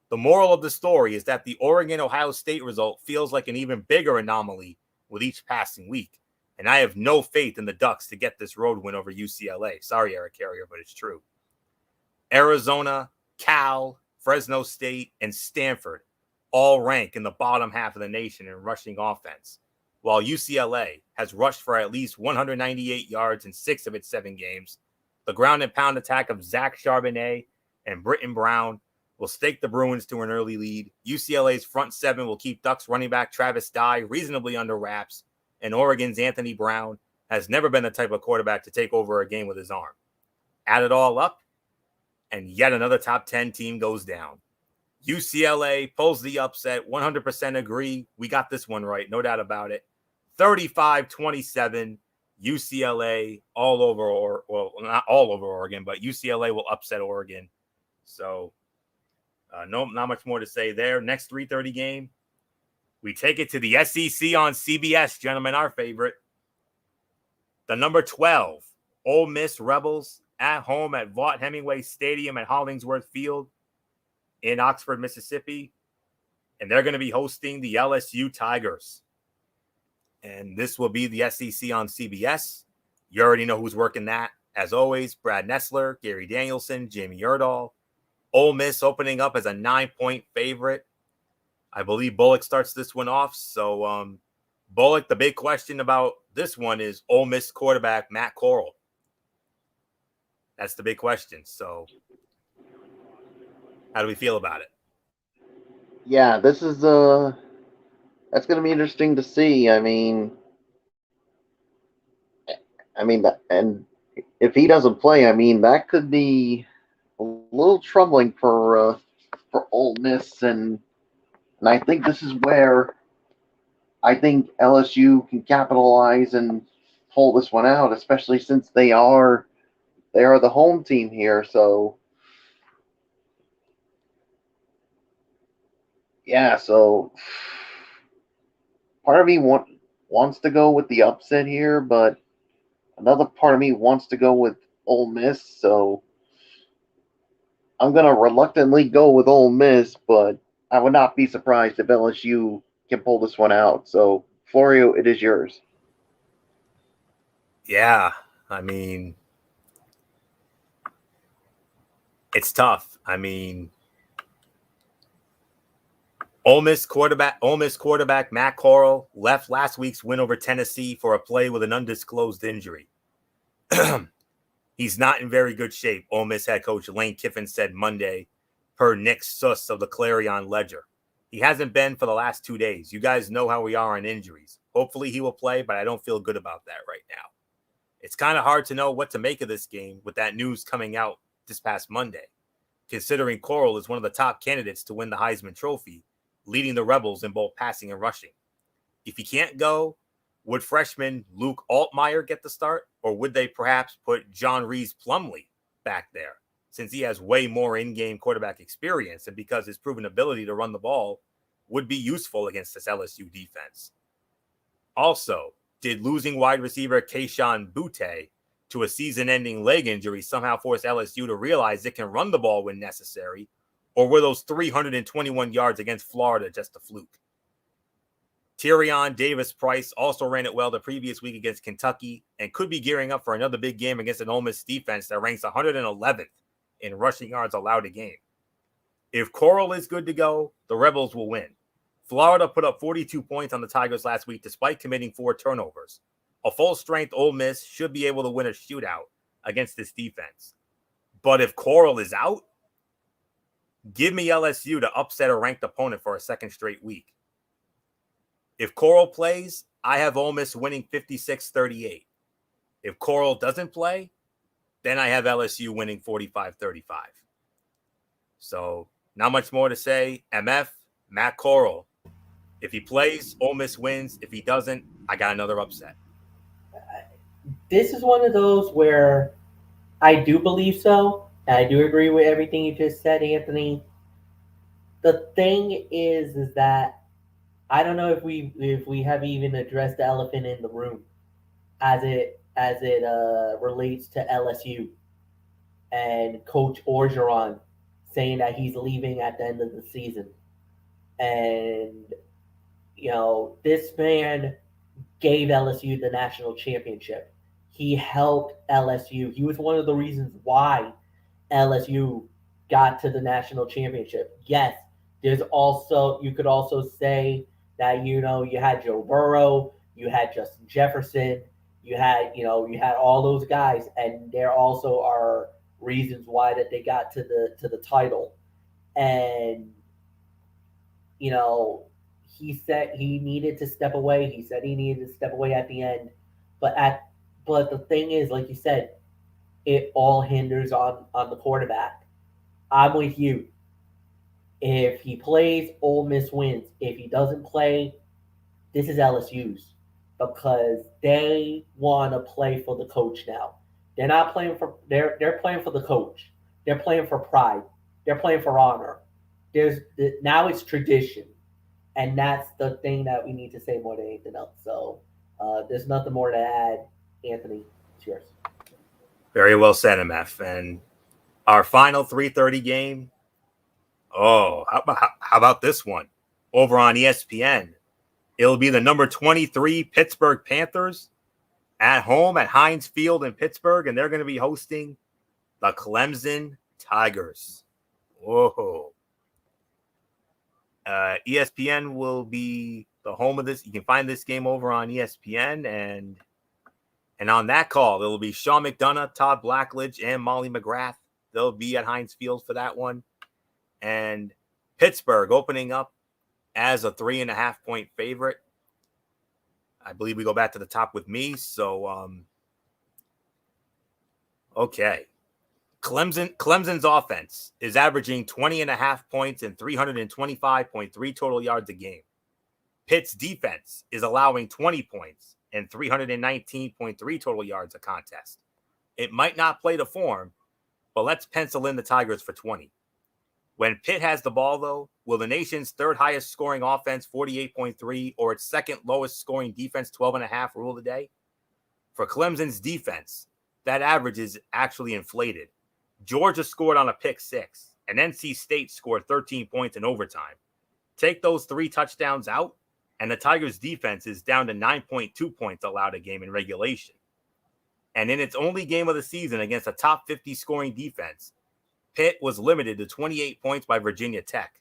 The moral of the story is that the Oregon-Ohio State result feels like an even bigger anomaly with each passing week, and I have no faith in the Ducks to get this road win over UCLA. Sorry, Eric Carrier, but it's true. Arizona, Cal, Fresno State, and Stanford all rank in the bottom half of the nation in rushing offense, while UCLA has rushed for at least 198 yards in 6 of its 7 games. The ground and pound attack of Zach Charbonnet and Britton Brown will stake the Bruins to an early lead. UCLA's front 7 will keep Ducks running back Travis Dye reasonably under wraps, and Oregon's Anthony Brown has never been the type of quarterback to take over a game with his arm. Add it all up, and yet another top 10 team goes down. UCLA pulls the upset, 100% agree. We got this one right, no doubt about it. 35-27, UCLA all over, not all over Oregon, but UCLA will upset Oregon. So, not much more to say there. Next 3:30 game, we take it to the SEC on CBS, gentlemen, our favorite. The number 12, Ole Miss Rebels at home at Vaught-Hemingway Stadium at Hollingsworth Field in Oxford, Mississippi. And they're going to be hosting the LSU Tigers. And this will be the SEC on CBS. You already know who's working that. As always, Brad Nessler, Gary Danielson, Jamie Erdahl. Ole Miss opening up as a 9-point favorite. I believe Bullock starts this one off. So, Bullock, the big question about this one is Ole Miss quarterback Matt Corral. That's the big question. So, how do we feel about it? Yeah, this is that's going to be interesting to see. And if he doesn't play, that could be a little troubling for Ole Miss, and I think this is where I think LSU can capitalize and pull this one out, especially since they are the home team here. So yeah, so part of me wants to go with the upset here, but another part of me wants to go with Ole Miss. So I'm gonna reluctantly go with Ole Miss, but I would not be surprised if LSU can pull this one out. So Florio, it is yours. Yeah, it's tough. Ole Miss quarterback Matt Corral left last week's win over Tennessee for a play with an undisclosed injury. He's not in very good shape, Ole Miss head coach Lane Kiffin said Monday, per Nick Suss of the Clarion Ledger. He hasn't been for the last 2 days. You guys know how we are on injuries. Hopefully he will play, but I don't feel good about that right now. It's kind of hard to know what to make of this game with that news coming out this past Monday, considering Corral is one of the top candidates to win the Heisman Trophy, leading the Rebels in both passing and rushing. If he can't go, would freshman Luke Altmaier get the start, or would they perhaps put John Reese Plumlee back there, since he has way more in-game quarterback experience and because his proven ability to run the ball would be useful against this LSU defense? Also, did losing wide receiver Keyshawn Butte to a season-ending leg injury somehow force LSU to realize it can run the ball when necessary, or were those 321 yards against Florida just a fluke? Tyrion Davis-Price also ran it well the previous week against Kentucky and could be gearing up for another big game against an Ole Miss defense that ranks 111th in rushing yards allowed a game. If Corral is good to go, the Rebels will win. Florida put up 42 points on the Tigers last week despite committing 4 turnovers. A full-strength Ole Miss should be able to win a shootout against this defense. But if Corral is out, give me LSU to upset a ranked opponent for a second straight week. If Corral plays, I have Ole Miss winning 56-38. If Corral doesn't play, then I have LSU winning 45-35. So, not much more to say. MF, Matt Corral. If he plays, Ole Miss wins. If he doesn't, I got another upset. This is one of those where I do believe so. And I do agree with everything you just said, Anthony. The thing is that I don't know if we have even addressed the elephant in the room as it relates to LSU and Coach Orgeron saying that he's leaving at the end of the season. And this man gave LSU the national championship. He helped LSU. He was one of the reasons why LSU got to the national championship. Yes, you could also say that you had Joe Burrow, you had Justin Jefferson, you had all those guys, and there also are reasons why that they got to the title. And he said he needed to step away. He said he needed to step away at the end. But the thing is, like you said, it all hinders on the quarterback. I'm with you. If he plays, Ole Miss wins. If he doesn't play, this is LSU's, because they want to play for the coach now. They're not playing for they're playing for the coach. They're playing for pride. They're playing for honor. Now it's tradition, and that's the thing that we need to say more than anything else. So there's nothing more to add. Anthony, it's yours. Very well said, MF. And our final 3:30 game. Oh, how about this one? Over on ESPN, it'll be the number 23 Pittsburgh Panthers at home at Heinz Field in Pittsburgh, and they're going to be hosting the Clemson Tigers. Whoa. ESPN will be the home of this. You can find this game over on ESPN, and on that call, it'll be Sean McDonough, Todd Blackledge, and Molly McGrath. They'll be at Heinz Field for that one. And Pittsburgh opening up as a 3.5-point favorite. I believe we go back to the top with me. So, okay. Clemson's offense is averaging 20.5 points and 325.3 total yards a game. Pitt's defense is allowing 20 points and 319.3 total yards a contest. It might not play to form, but let's pencil in the Tigers for 20. When Pitt has the ball, though, will the nation's third highest scoring offense, 48.3, or its second lowest scoring defense, 12.5, rule the day? For Clemson's defense, that average is actually inflated. Georgia scored on a pick 6, and NC State scored 13 points in overtime. Take those 3 touchdowns out, and the Tigers' defense is down to 9.2 points allowed a game in regulation. And in its only game of the season against a top 50 scoring defense, Pitt was limited to 28 points by Virginia Tech,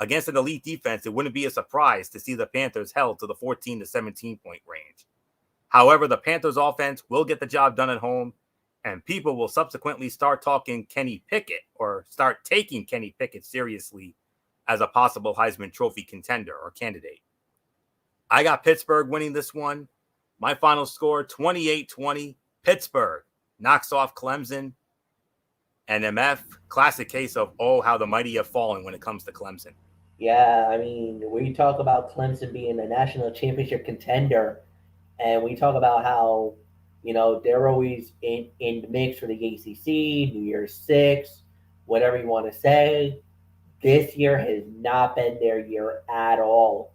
against an elite defense, it wouldn't be a surprise to see the Panthers held to the 14 to 17 point range. However, the Panthers offense will get the job done at home, and people will subsequently start talking Kenny Pickett or start taking Kenny Pickett seriously as a possible Heisman Trophy contender or candidate. I got Pittsburgh winning this one. My final score, 28-20. Pittsburgh knocks off Clemson. And MF, classic case of, oh, how the mighty have fallen when it comes to Clemson. Yeah, I mean, we talk about Clemson being a national championship contender, and we talk about how, they're always in the mix for the ACC, New Year's Six, whatever you want to say. This year has not been their year at all.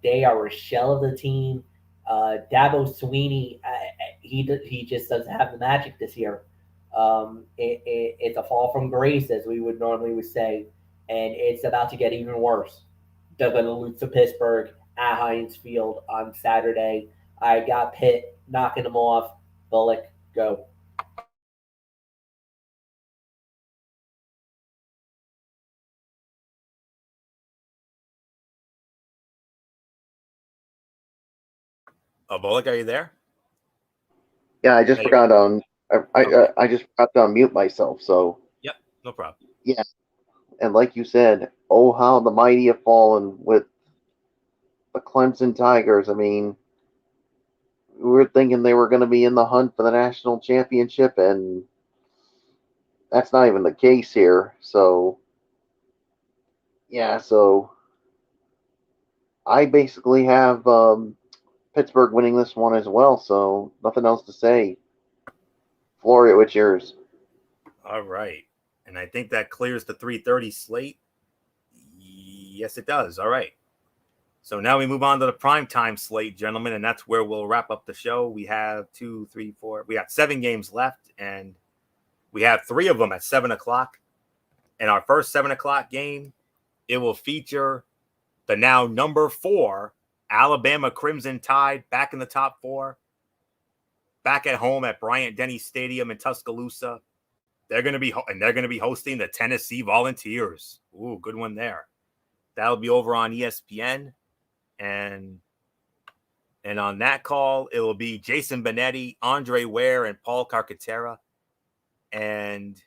They are a shell of the team. Dabo Sweeney, he just doesn't have the magic this year. It's a fall from grace, as we would normally say, and it's about to get even worse. They're going to lose to Pittsburgh at Heinz Field on Saturday. I got Pitt knocking them off. Bullock, go. Bullock, are you there? Yeah, I just forgot I just forgot to unmute myself. So yep, no problem. Yeah, and like you said, oh how the mighty have fallen with the Clemson Tigers. I mean, we were thinking they were going to be in the hunt for the national championship, and that's not even the case here. So yeah, so I basically have Pittsburgh winning this one as well. So nothing else to say. Floria, what's yours? All right. And I think that clears the 3:30 slate. Yes, it does. All right. So now we move on to the primetime slate, gentlemen, and that's where we'll wrap up the show. We have 2, 3, 4. We got 7 games left, and we have 3 of them at 7 o'clock. And our first 7 o'clock game, it will feature the now number 4 Alabama Crimson Tide back in the top 4, back at home at Bryant-Denny Stadium in Tuscaloosa. They're going to be hosting the Tennessee Volunteers. Ooh, good one there. That'll be over on ESPN. And on that call, it will be Jason Benetti, Andre Ware, and Paul Carcaterra. And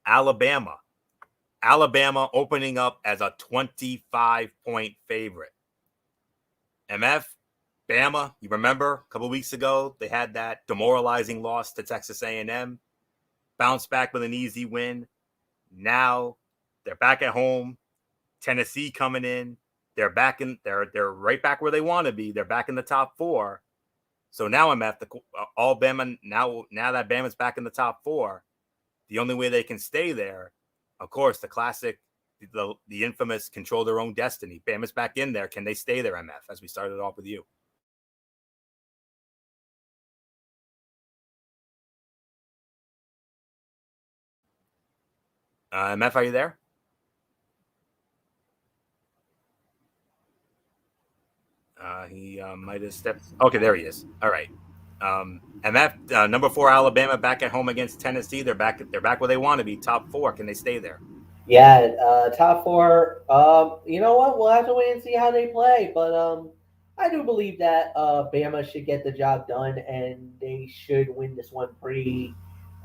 Alabama opening up as a 25-point favorite. MF, Bama, you remember a couple weeks ago, they had that demoralizing loss to Texas A&M. Bounced back with an easy win. Now they're back at home. Tennessee coming in. They're right back where they want to be. They're back in the top 4. So now I'm at all Bama. Now that Bama's back in the top 4, the only way they can stay there, of course, the classic, the infamous control their own destiny. Bama's back in there. Can they stay there, MF? As we started off with you. MF, are you there? He might have stepped. Okay, there he is. All right. MF, number 4 Alabama back at home against Tennessee. They're back where they want to be, top 4. Can they stay there? Yeah, top 4. You know what? We'll have to wait and see how they play. But I do believe that Bama should get the job done, and they should win this one pretty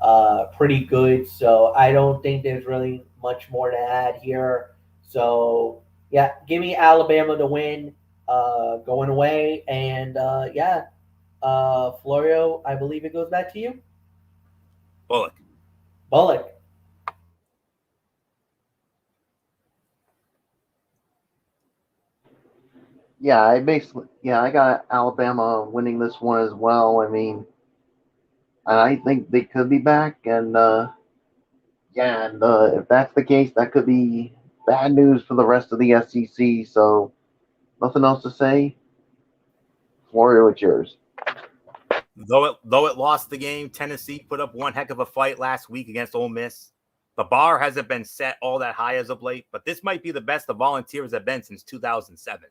good. So I don't think there's really much more to add here. So yeah, give me Alabama to win, going away, and Florio, I believe it goes back to you. Bullock. Yeah, I got Alabama winning this one as well. I mean, I think they could be back, and if that's the case, that could be bad news for the rest of the SEC. So, nothing else to say. Florio, it's yours. Though it lost the game, Tennessee put up one heck of a fight last week against Ole Miss. The bar hasn't been set all that high as of late, but this might be the best the Volunteers have been since 2007.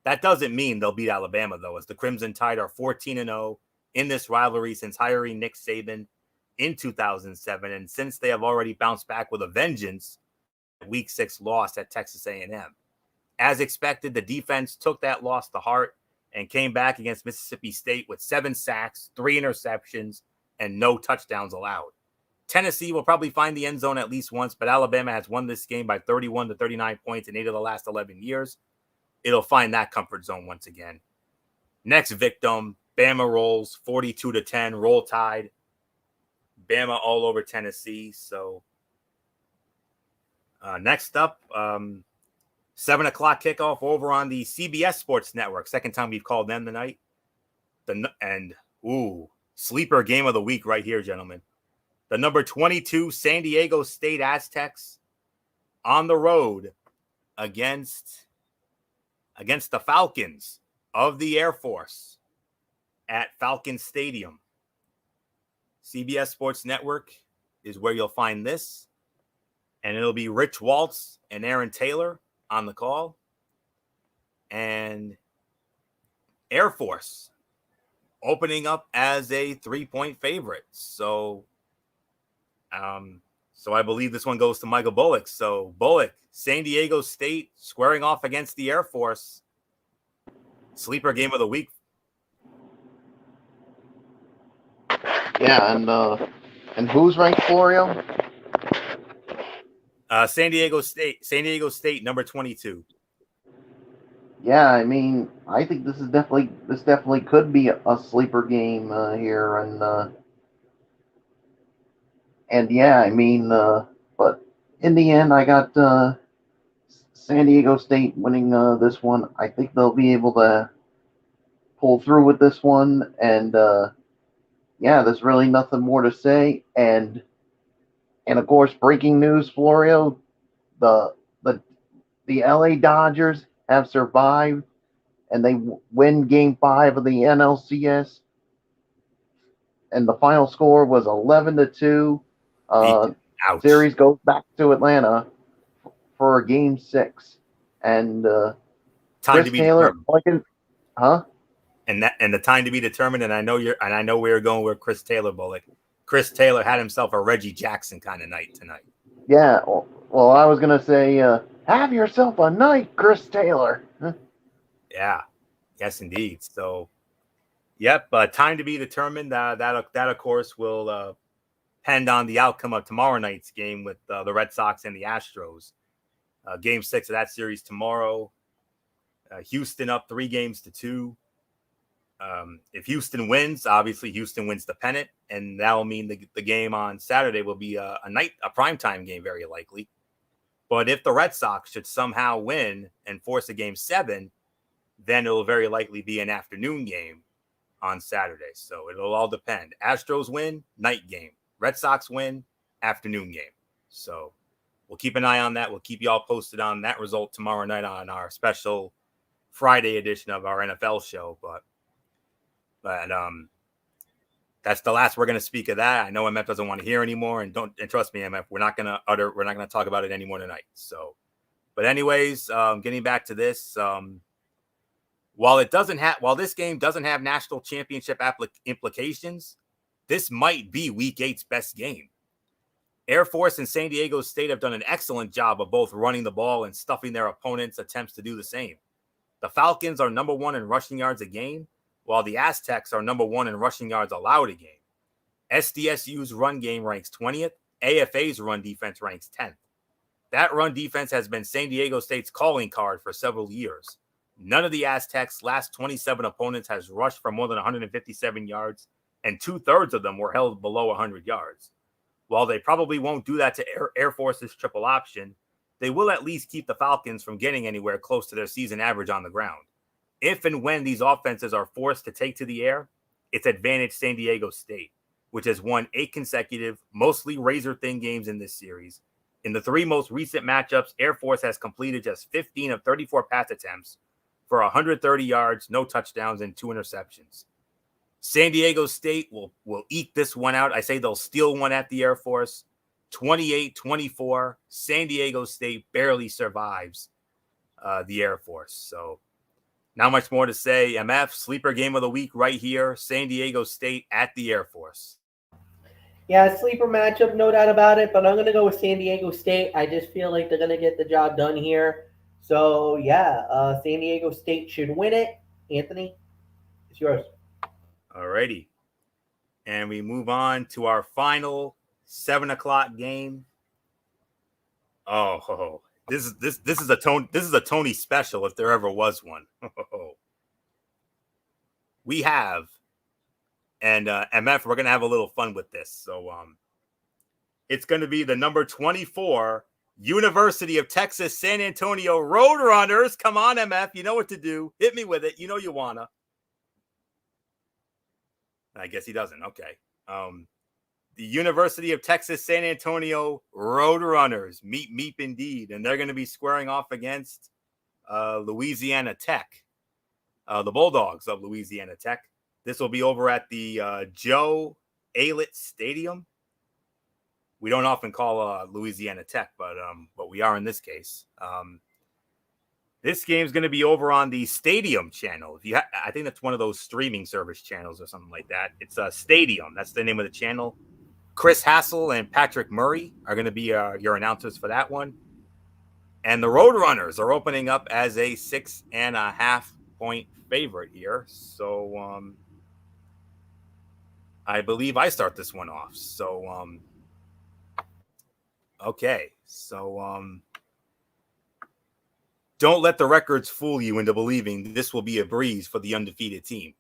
That doesn't mean they'll beat Alabama, though, as the Crimson Tide are 14-0 in this rivalry since hiring Nick Saban in 2007. And since they have already bounced back with a vengeance Week 6 loss at Texas A&M. As expected, the defense took that loss to heart and came back against Mississippi State with 7 sacks, 3 interceptions, and no touchdowns allowed. Tennessee will probably find the end zone at least once, but Alabama has won this game by 31 to 39 points in 8 of the last 11 years. It'll find that comfort zone once again. Next victim, Bama rolls 42 to 10, roll tide. Bama all over Tennessee. So next up, 7 o'clock kickoff over on the CBS Sports Network. Second time we've called them tonight. Sleeper game of the week right here, gentlemen. The number 22 San Diego State Aztecs on the road against the Falcons of the Air Force at Falcon Stadium. CBS Sports Network is where you'll find this. And it'll be Rich Waltz and Aaron Taylor on the call. And Air Force opening up as a 3-point favorite. So I believe this one goes to Michael Bullock. So Bullock, San Diego State squaring off against the Air Force. Sleeper game of the week. Yeah, and who's ranked, Florio? San Diego State, number 22. Yeah, I mean, I think this definitely could be a sleeper game here, and yeah, I mean, but in the end, I got San Diego State winning this one. I think they'll be able to pull through with this one, and yeah, there's really nothing more to say. And of course, breaking news, Florio, the LA Dodgers have survived, and they win Game 5 of the NLCS, and the final score was 11-2. Series goes back to Atlanta for Game 6, and Chris Taylor, huh? And the time to be determined. And I know we were going with Chris Taylor, Bullock. Chris Taylor had himself a Reggie Jackson kind of night tonight. Yeah, well, I was gonna say, have yourself a night, Chris Taylor. Yeah, yes, indeed. So, yep. Time to be determined. That of course will depend on the outcome of tomorrow night's game with the Red Sox and the Astros. Game 6 of that series tomorrow. Houston up 3-2. If Houston wins, obviously Houston wins the pennant, and that will mean the game on Saturday will be a primetime game, very likely. But if the Red Sox should somehow win and force a Game 7, then it will very likely be an afternoon game on Saturday. So it'll all depend. Astros win, night game. Red Sox win, afternoon game. So we'll keep an eye on that. We'll keep you all posted on that result tomorrow night on our special Friday edition of our NFL show. But that's the last we're going to speak of that. I know MF doesn't want to hear anymore, and trust me, MF, we're not going to talk about it anymore tonight. So, but anyways, getting back to this, while this game doesn't have national championship implications, this might be Week 8's best game. Air Force and San Diego State have done an excellent job of both running the ball and stuffing their opponents' attempts to do the same. The Falcons are number 1 in rushing yards a game, while the Aztecs are number 1 in rushing yards allowed a game. SDSU's run game ranks 20th. AFA's run defense ranks 10th. That run defense has been San Diego State's calling card for several years. None of the Aztecs' last 27 opponents has rushed for more than 157 yards, and 2/3 of them were held below 100 yards. While they probably won't do that to Air Force's triple option, they will at least keep the Falcons from getting anywhere close to their season average on the ground. If and when these offenses are forced to take to the air, it's advantage San Diego State, which has won 8 consecutive, mostly razor-thin games in this series. In the 3 most recent matchups, Air Force has completed just 15 of 34 pass attempts for 130 yards, no touchdowns, and 2 interceptions. San Diego State will eke this one out. I say they'll steal one at the Air Force. 28-24. San Diego State barely survives the Air Force. So not much more to say. MF, sleeper game of the week right here. San Diego State at the Air Force. Yeah, sleeper matchup, no doubt about it. But I'm gonna go with San Diego State. I just feel like they're gonna get the job done here. So yeah, San Diego State should win it. Anthony, it's yours. Alrighty. And we move on to our final 7 o'clock game. Oh, this is a Tony special if there ever was one. We have, and MF, we're gonna have a little fun with this. So it's gonna be the number 24 University of Texas San Antonio Roadrunners. Come on, MF, you know what to do. Hit me with it. You know you wanna. I guess he doesn't. Okay. The University of Texas San Antonio Roadrunners, meep indeed, and they're going to be squaring off against Louisiana Tech, the Bulldogs of Louisiana Tech. This will be over at the Joe Aylet Stadium. We don't often call Louisiana Tech, but we are in this case. This game's going to be over on the Stadium channel. I think that's one of those streaming service channels or something like that. It's Stadium. That's the name of the channel. Chris Hassel and Patrick Murray are going to be your announcers for that one. And the Roadrunners are opening up as a 6.5-point favorite here. So I believe I start this one off. So, okay. So, don't let the records fool you into believing this will be a breeze for the undefeated team.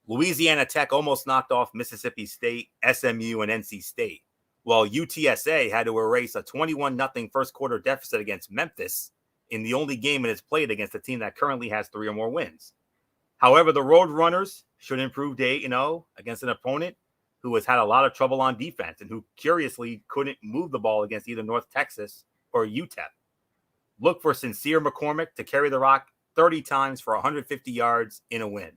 Louisiana Tech almost knocked off Mississippi State, SMU, and NC State, while UTSA had to erase a 21-0 first quarter deficit against Memphis in the only game it has played against a team that currently has 3 or more wins. However, the Roadrunners should improve to 8-0 against an opponent who has had a lot of trouble on defense and who, curiously, couldn't move the ball against either North Texas or UTEP. Look for Sincere McCormick to carry the rock 30 times for 150 yards in a win.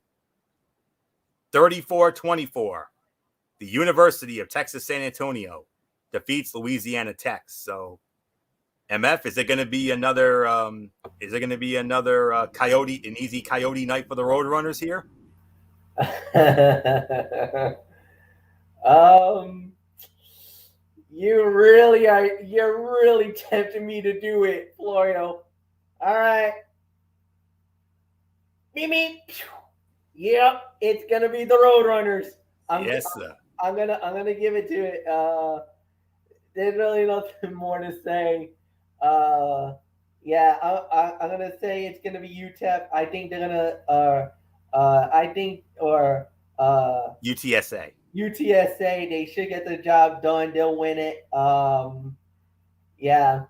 34-24. The University of Texas San Antonio defeats Louisiana Tech. So, MF, is it going to be another? Coyote, an easy Coyote night for the Roadrunners here? You're really tempting me to do it, Florio. All right. Meep. Yep, it's gonna be the Roadrunners. Yes, sir. I'm gonna give it to it. There's really nothing more to say. Yeah, I'm gonna say it's gonna be UTEP. I think they're gonna UTSA. UTSA. They should get the job done. They'll win it. Yeah.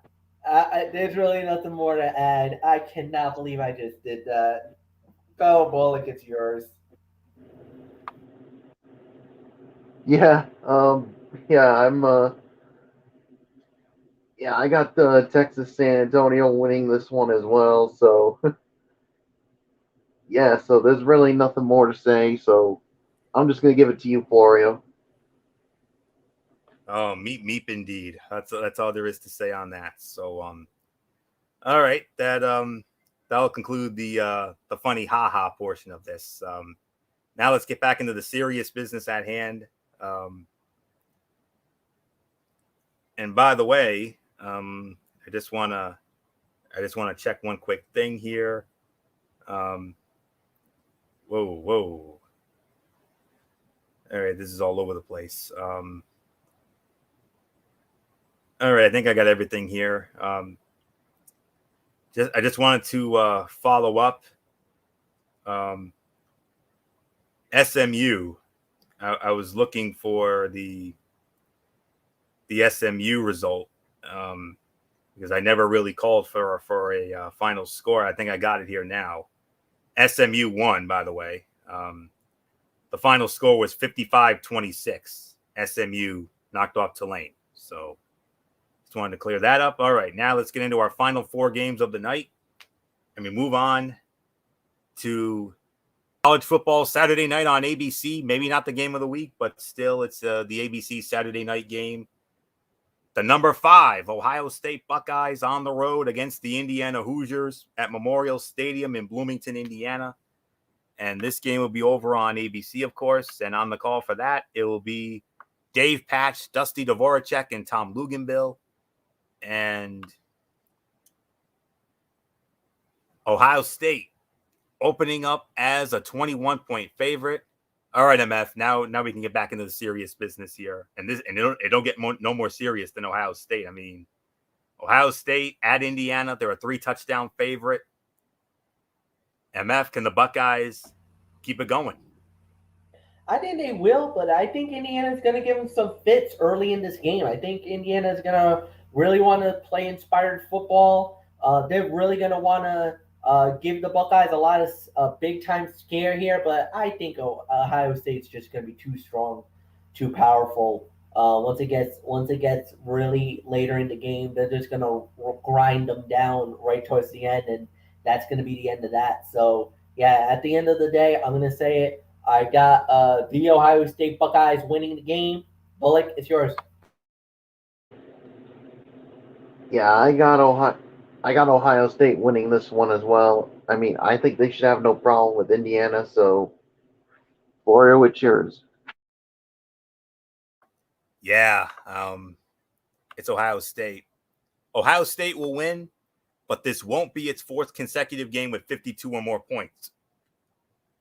There's really nothing more to add. I cannot believe I just did that. Go Bullock, it's yours. Yeah, I got Texas San Antonio winning this one as well. So yeah, so there's really nothing more to say. So I'm just gonna give it to you, Florio. Oh, meep indeed. That's all there is to say on that. So all right, that'll conclude the funny haha portion of this. Now let's get back into the serious business at hand. And by the way, I just want to check one quick thing here. Whoa. All right, this is all over the place. All right, I think I got everything here. I just wanted to follow up. SMU. I was looking for the SMU result because I never really called for a final score. I think I got it here now. SMU won, by the way. The final score was 55-26. SMU knocked off Tulane. So just wanted to clear that up. All right, now let's get into our final 4 games of the night. And we move on to college football Saturday night on ABC. Maybe not the game of the week, but still it's the ABC Saturday night game. The number 5 Ohio State Buckeyes on the road against the Indiana Hoosiers at Memorial Stadium in Bloomington, Indiana. And this game will be over on ABC, of course. And on the call for that, it will be Dave Patch, Dusty Dvoracek, and Tom Luginbill. And Ohio State opening up as a 21-point favorite. All right, MF. Now we can get back into the serious business here, and it don't get no more serious than Ohio State. I mean, Ohio State at Indiana, they're a 3-touchdown favorite. MF, can the Buckeyes keep it going? I think they will, but I think Indiana's going to give them some fits early in this game. I think Indiana's going to really want to play inspired football. They're really going to want to give the Buckeyes a lot of big time scare here, but I think Ohio State's just going to be too strong, too powerful. Once it gets really later in the game, they're just going to grind them down right towards the end, and that's going to be the end of that. So yeah, at the end of the day, I'm going to say it. I got the Ohio State Buckeyes winning the game. Bullock, it's yours. Yeah, I got Ohio State winning this one as well. I mean, I think they should have no problem with Indiana. So, Florio, it's yours. Yeah, it's Ohio State. Ohio State will win, but this won't be its fourth consecutive game with 52 or more points.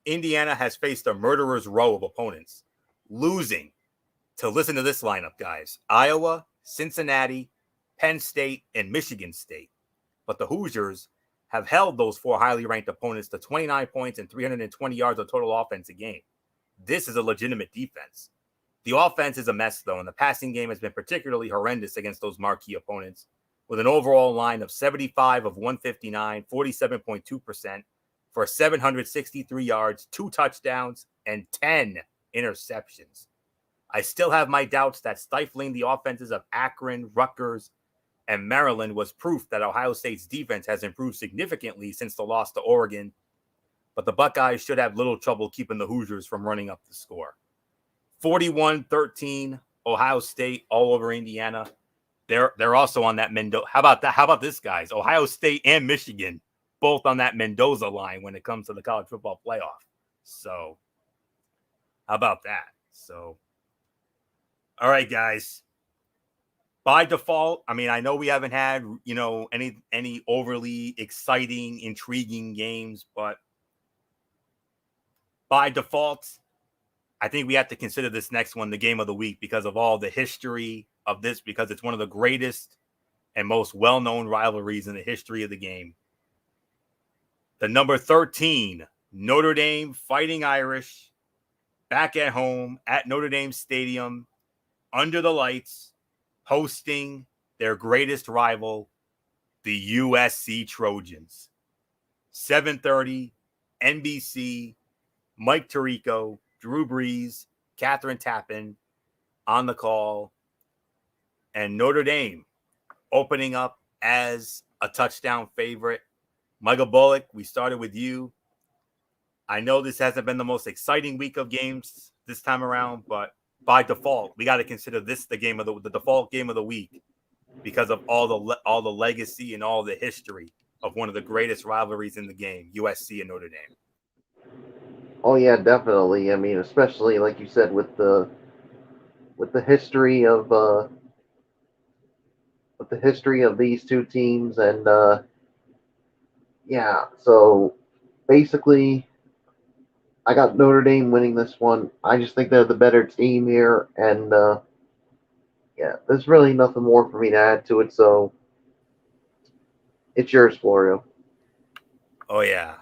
Indiana has faced a murderer's row of opponents, losing to, listen to this lineup, guys: Iowa, Cincinnati, Penn State, and Michigan State. But the Hoosiers have held those 4 highly ranked opponents to 29 points and 320 yards of total offense a game. This is a legitimate defense. The offense is a mess, though, and the passing game has been particularly horrendous against those marquee opponents, with an overall line of 75 of 159, 47.2%, for 763 yards, 2 touchdowns, and 10 interceptions. I still have my doubts that stifling the offenses of Akron, Rutgers, and Maryland was proof that Ohio State's defense has improved significantly since the loss to Oregon, but the Buckeyes should have little trouble keeping the Hoosiers from running up the score. 41-13, Ohio State all over Indiana. They're also on that Mendoza. How about that? How about this, guys? Ohio State and Michigan both on that Mendoza line when it comes to the college football playoff. So, how about that? So, all right, guys. By default, I mean, I know we haven't had, any overly exciting, intriguing games, but by default, I think we have to consider this next one the game of the week because of all the history of this, because it's one of the greatest and most well-known rivalries in the history of the game. The number 13, Notre Dame Fighting Irish, back at home at Notre Dame Stadium, under the lights, hosting their greatest rival, the USC Trojans. 7:30, NBC, Mike Tirico, Drew Brees, Catherine Tappan on the call, and Notre Dame opening up as a touchdown favorite. Michael Bullock, we started with you. I know this hasn't been the most exciting week of games this time around, but by default, we got to consider this the default game of the week because of all the legacy and all the history of one of the greatest rivalries in the game, USC and Notre Dame. Oh yeah, definitely. I mean, especially like you said with the history of these two teams, and yeah. So basically, I got Notre Dame winning this one. I just think they're the better team here, and yeah, there's really nothing more for me to add to it. So it's yours, Florio. Oh yeah.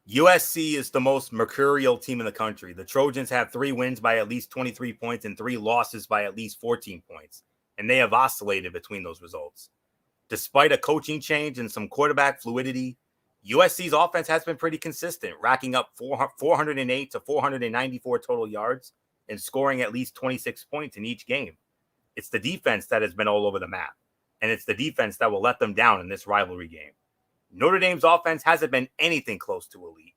USC is the most mercurial team in the country. The Trojans have 3 wins by at least 23 points and 3 losses by at least 14 points, and they have oscillated between those results. Despite a coaching change and some quarterback fluidity, USC's offense has been pretty consistent, racking up 408 to 494 total yards and scoring at least 26 points in each game. It's the defense that has been all over the map, and it's the defense that will let them down in this rivalry game. Notre Dame's offense hasn't been anything close to elite,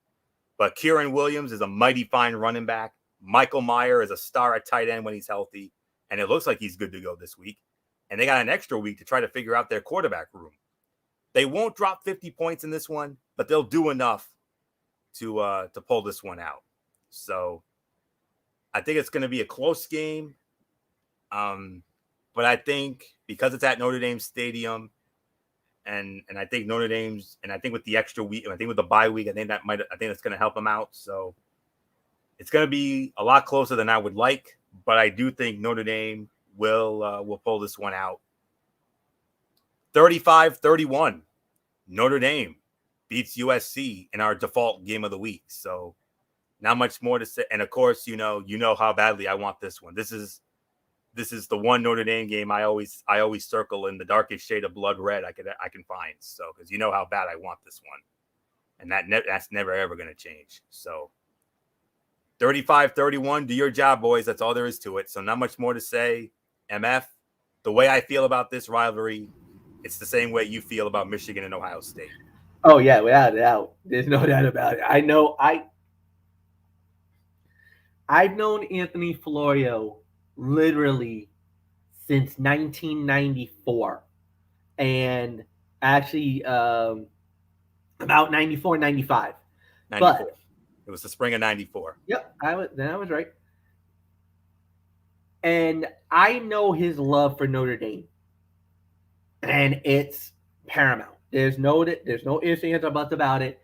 but Kieran Williams is a mighty fine running back. Michael Mayer is a star at tight end when he's healthy, and it looks like he's good to go this week. And they got an extra week to try to figure out their quarterback room. They won't drop 50 points in this one, but they'll do enough to pull this one out. So I think it's going to be a close game. But I think because it's at Notre Dame Stadium, and I think Notre Dame's, and I think with the extra week, I think with the bye week, I think that's going to help them out. So it's going to be a lot closer than I would like, but I do think Notre Dame will pull this one out. 35-31, Notre Dame beats USC in our default game of the week. So not much more to say. And of course, you know how badly I want this one. This is the one Notre Dame game I always circle in the darkest shade of blood red I can find. So because you know how bad I want this one, and that's never ever going to change. So 35-31, do your job, boys. That's all there is to it. So not much more to say. MF, the way I feel about this rivalry, it's the same way you feel about Michigan and Ohio State. Oh yeah, without a doubt. There's no doubt about it. I know I've known Anthony Florio literally since 1994, and actually about 94, 95. 94. But it was the spring of 94. Yep, I was right. And I know his love for Notre Dame, and it's paramount. There's no ifs, ands, or buts about it.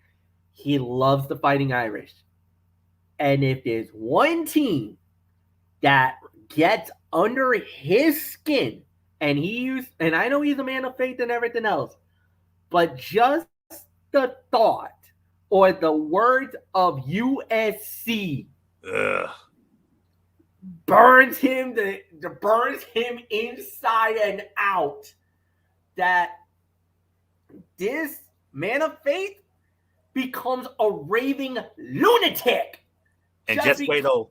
He loves the Fighting Irish. And if there's one team that gets under his skin, and I know he's a man of faith and everything else, but just the thought or the words of USC burns him inside and out, that this man of faith becomes a raving lunatic. And just wait till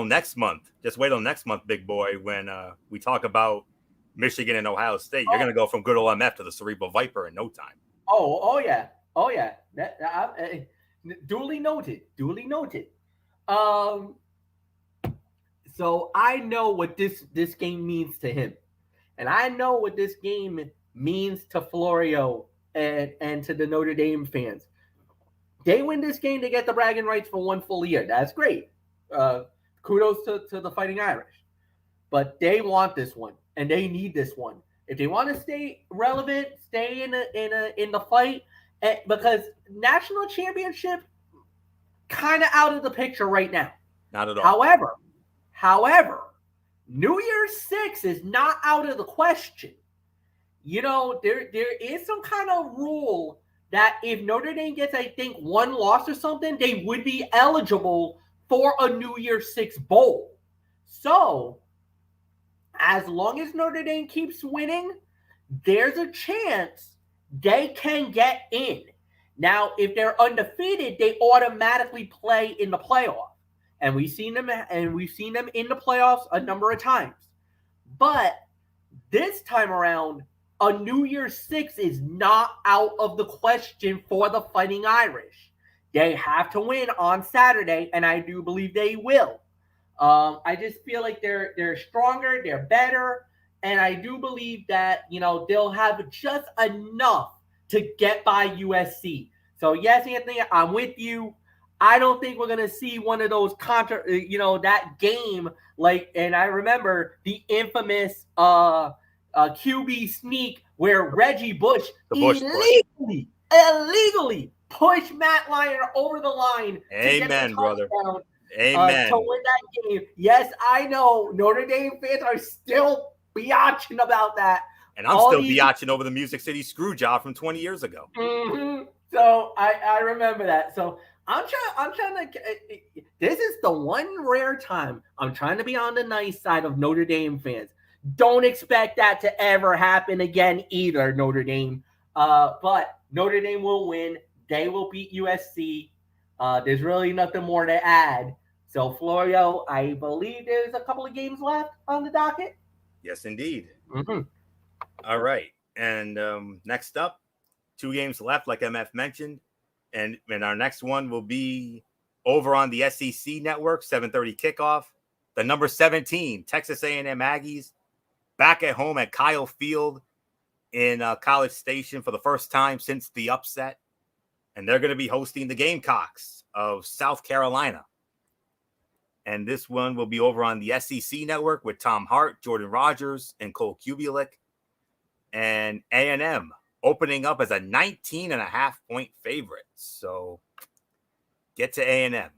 next month. Just wait till next month, big boy, when we talk about Michigan and Ohio State. You're going to go from good old MF to the Cerebral Viper in no time. Oh yeah. Duly noted. So I know what this game means to him, and I know what this game means to Florio and to the Notre Dame fans. They win this game, they get the bragging rights for one full year. That's great. Kudos to the Fighting Irish, but they want this one and they need this one if they want to stay relevant, stay in the fight. Because national championship kind of out of the picture right now. Not at all. However, New Year's 6 is not out of the question. You know, there is some kind of rule that if Notre Dame gets, I think, one loss or something, they would be eligible for a New Year's 6 bowl. So, as long as Notre Dame keeps winning, there's a chance they can get in. Now, if they're undefeated, they automatically play in the playoff. And we've seen them in the playoffs a number of times. But this time around, a New Year's 6 is not out of the question for the Fighting Irish. They have to win on Saturday, and I do believe they will. I just feel like they're stronger, they're better, and I do believe that, you know, they'll have just enough to get by USC. So yes, Anthony, I'm with you. I don't think we're gonna see one of those that game like. And I remember the infamous QB sneak where Reggie Bush illegally pushed Matt Lyon over the line. Amen, brother. Amen. To win that game. Yes, I know Notre Dame fans are still biatching about that. And I'm still biatching over the Music City screw job from 20 years ago. Mm-hmm. So I remember that. So I'm trying to. This is the one rare time I'm trying to be on the nice side of Notre Dame fans. Don't expect that to ever happen again either, Notre Dame. But Notre Dame will win. They will beat USC. There's really nothing more to add. So, Florio, I believe there's a couple of games left on the docket. Yes, indeed. Mm-hmm. All right. And next up, 2 games left, like MF mentioned. And our next one will be over on the SEC network, 7:30 kickoff. The number 17, Texas A&M Aggies, back at home at Kyle Field in College Station for the first time since the upset. And they're going to be hosting the Gamecocks of South Carolina. And this one will be over on the SEC network with Tom Hart, Jordan Rogers, and Cole Kubelik. And A&M opening up as a 19.5-point favorite. So get to A&M.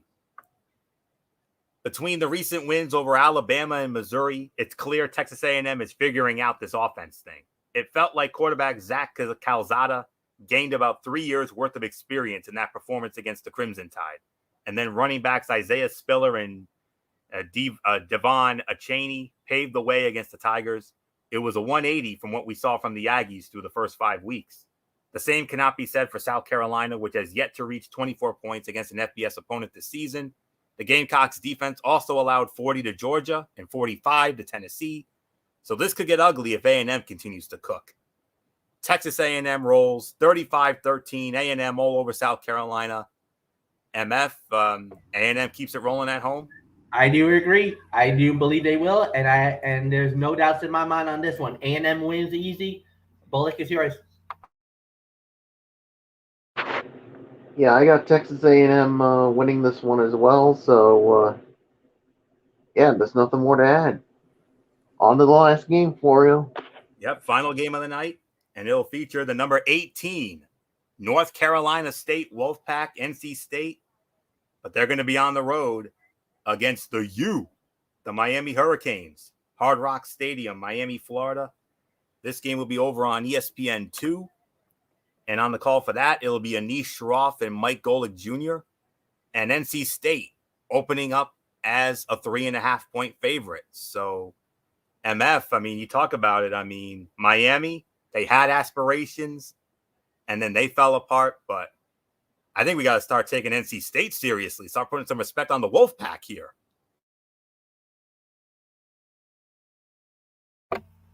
Between the recent wins over Alabama and Missouri, it's clear Texas A&M is figuring out this offense thing. It felt like quarterback Zach Calzada gained about 3 years worth of experience in that performance against the Crimson Tide. And then running backs Isaiah Spiller and Devon Achaney paved the way against the Tigers. It was a 180 from what we saw from the Aggies through the first 5 weeks. The same cannot be said for South Carolina, which has yet to reach 24 points against an FBS opponent this season. The Gamecocks defense also allowed 40 to Georgia and 45 to Tennessee. So this could get ugly if A&M continues to cook. Texas A&M rolls 35-13, A&M all over South Carolina. MF, A&M keeps it rolling at home. I do agree. I do believe they will, and there's no doubts in my mind on this one. A&M wins easy. Bullock is yours. Yeah, I got Texas A&M winning this one as well. So, yeah, there's nothing more to add. On to the last game for you. Yep, final game of the night, and it'll feature the number 18 North Carolina State Wolfpack, NC State, but they're going to be on the road against the Miami Hurricanes, Hard Rock Stadium, Miami, Florida. This game will be over on ESPN2. And on the call for that, it'll be Anish Shroff and Mike Golick Jr. And NC State opening up as a 3.5-point favorite. So, MF, I mean, you talk about it. I mean, Miami, they had aspirations, and then they fell apart. But I think we got to start taking NC State seriously. Start putting some respect on the Wolfpack here.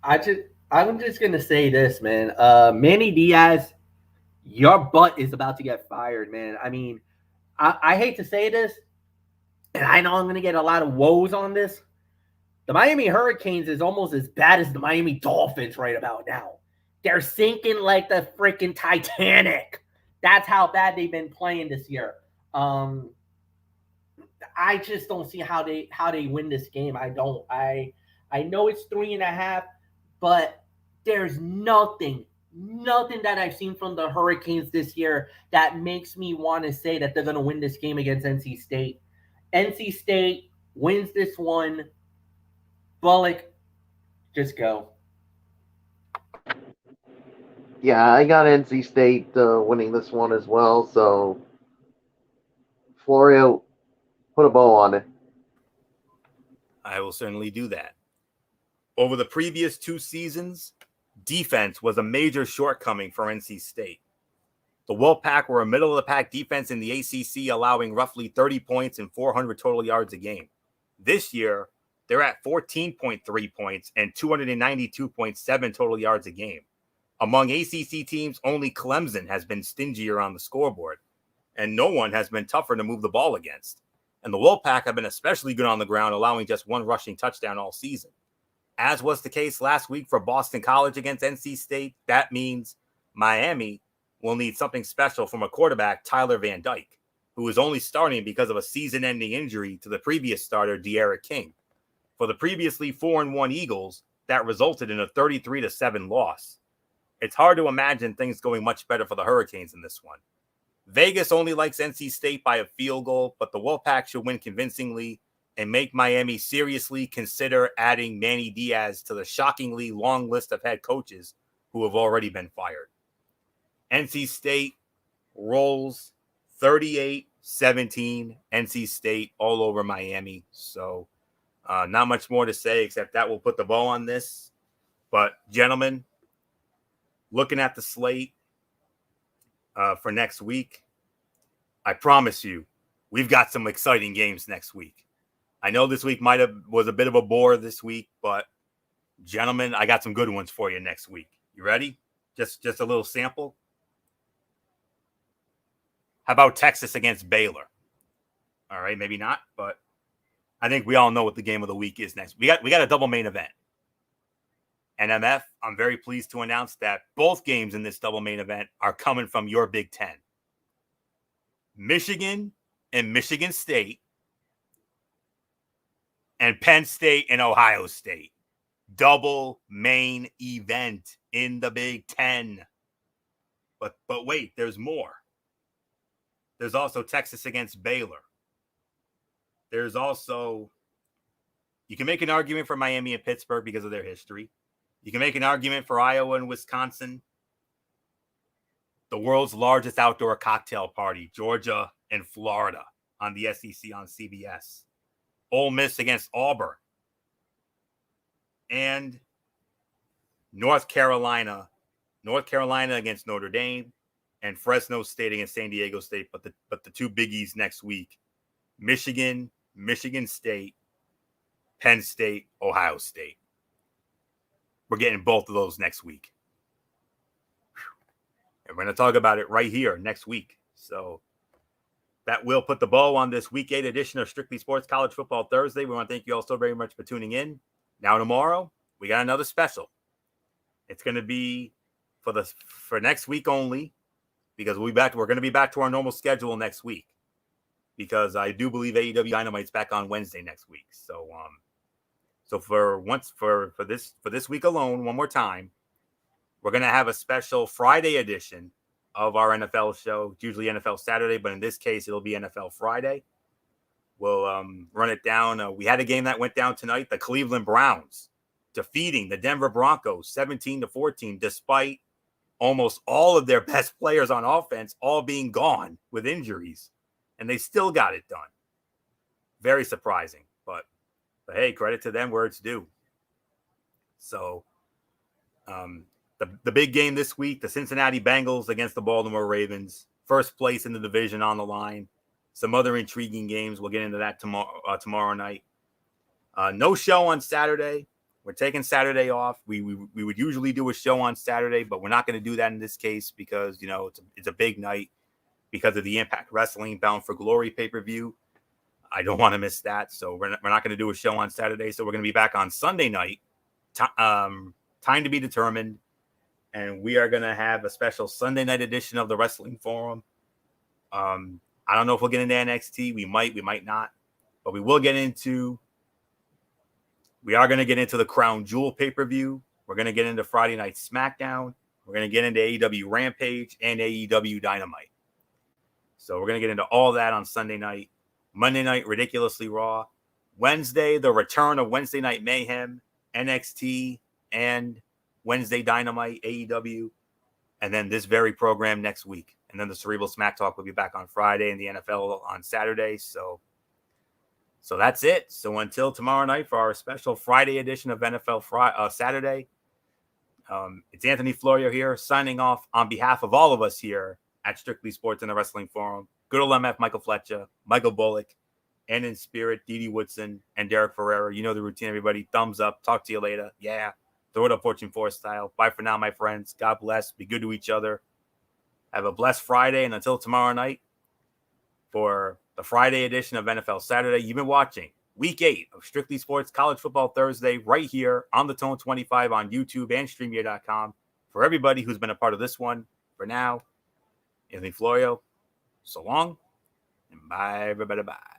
I'm just gonna say this, man. Manny Diaz, your butt is about to get fired, man. I mean, I hate to say this, and I know I'm gonna get a lot of woes on this. The Miami Hurricanes is almost as bad as the Miami Dolphins right about now. They're sinking like the freaking Titanic. That's how bad they've been playing this year. I just don't see how they win this game. I don't. I know it's 3.5, but there's nothing that I've seen from the Hurricanes this year that makes me want to say that they're going to win this game against NC State. NC State wins this one. Bullock, just go. Yeah, I got NC State winning this one as well. So, Florio, put a bow on it. I will certainly do that. Over the previous 2 seasons, defense was a major shortcoming for NC State. The Wolfpack were a middle-of-the-pack defense in the ACC, allowing roughly 30 points and 400 total yards a game. This year, they're at 14.3 points and 292.7 total yards a game. Among ACC teams, only Clemson has been stingier on the scoreboard, and no one has been tougher to move the ball against. And the Wolfpack have been especially good on the ground, allowing just 1 rushing touchdown all season. As was the case last week for Boston College against NC State, that means Miami will need something special from a quarterback, Tyler Van Dyke, who is only starting because of a season-ending injury to the previous starter, De'Ara King. For the previously 4-1 Eagles, that resulted in a 33-7 loss. It's hard to imagine things going much better for the Hurricanes in this one. Vegas only likes NC State by a field goal, but the Wolfpack should win convincingly and make Miami seriously consider adding Manny Diaz to the shockingly long list of head coaches who have already been fired. NC State rolls 38-17. NC State all over Miami. So not much more to say except that will put the bow on this. But gentlemen, looking at the slate for next week, I promise you, we've got some exciting games next week. I know this week was a bit of a bore this week, but gentlemen, I got some good ones for you next week. You ready? Just a little sample. How about Texas against Baylor? All right, maybe not, but I think we all know what the game of the week is next. We got a double main event. And MF, I'm very pleased to announce that both games in this double main event are coming from your Big Ten. Michigan and Michigan State and Penn State and Ohio State. Double main event in the Big Ten. But wait, there's more. There's also Texas against Baylor. There's also, you can make an argument for Miami and Pittsburgh because of their history. You can make an argument for Iowa and Wisconsin. The world's largest outdoor cocktail party, Georgia and Florida on the SEC on CBS. Ole Miss against Auburn. And North Carolina against Notre Dame, and Fresno State against San Diego State. But the two biggies next week: Michigan State, Penn State, Ohio State. We're getting both of those next week. And we're going to talk about it right here next week. So that will put the bow on this Week 8 edition of Strictly Sports College Football Thursday. We want to thank you all so very much for tuning in. Now tomorrow, we got another special. It's going to be for next week only, because we're going to be back to our normal schedule next week, because I do believe AEW Dynamite's back on Wednesday next week. So for this week alone, one more time, we're going to have a special Friday edition of our NFL show. It's usually NFL Saturday, but in this case, it'll be NFL Friday. We'll run it down. We had a game that went down tonight. The Cleveland Browns defeating the Denver Broncos 17-14, despite almost all of their best players on offense all being gone with injuries, and they still got it done. Very surprising, but hey, credit to them where it's due. So the big game this week, the Cincinnati Bengals against the Baltimore Ravens, first place in the division on the line. Some other intriguing games. We'll get into that tomorrow night. No show on Saturday. We're taking Saturday off. We would usually do a show on Saturday, but we're not going to do that in this case because, it's a big night because of the Impact Wrestling Bound for Glory pay-per-view. I don't want to miss that, so we're not going to do a show on Saturday. So we're going to be back on Sunday night. Time to be determined. And we are going to have a special Sunday night edition of the Wrestling Forum. I don't know if we'll get into NXT. We might not. But we are going to get into the Crown Jewel pay-per-view. We're going to get into Friday Night SmackDown. We're going to get into AEW Rampage and AEW Dynamite. So we're going to get into all that on Sunday night. Monday night, Ridiculously Raw. Wednesday, the return of Wednesday Night Mayhem, NXT, and Wednesday Dynamite, AEW. And then this very program next week. And then the Cerebral Smack Talk will be back on Friday and the NFL on Saturday. So that's it. So until tomorrow night for our special Friday edition of NFL Saturday, it's Anthony Florio here signing off on behalf of all of us here at Strictly Sports and the Wrestling Forum. Good old MF Michael Fletcher, Michael Bullock, and in spirit, Dee Woodson and Derek Ferrera. You know the routine, everybody. Thumbs up. Talk to you later. Yeah. Throw it up Fortune 4 style. Bye for now, my friends. God bless. Be good to each other. Have a blessed Friday. And until tomorrow night for the Friday edition of NFL Saturday, you've been watching Week 8 of Strictly Sports College Football Thursday right here on the Tone 25 on YouTube and StreamYard.com. For everybody who's been a part of this one, for now, Anthony Florio, so long, and bye, everybody, bye.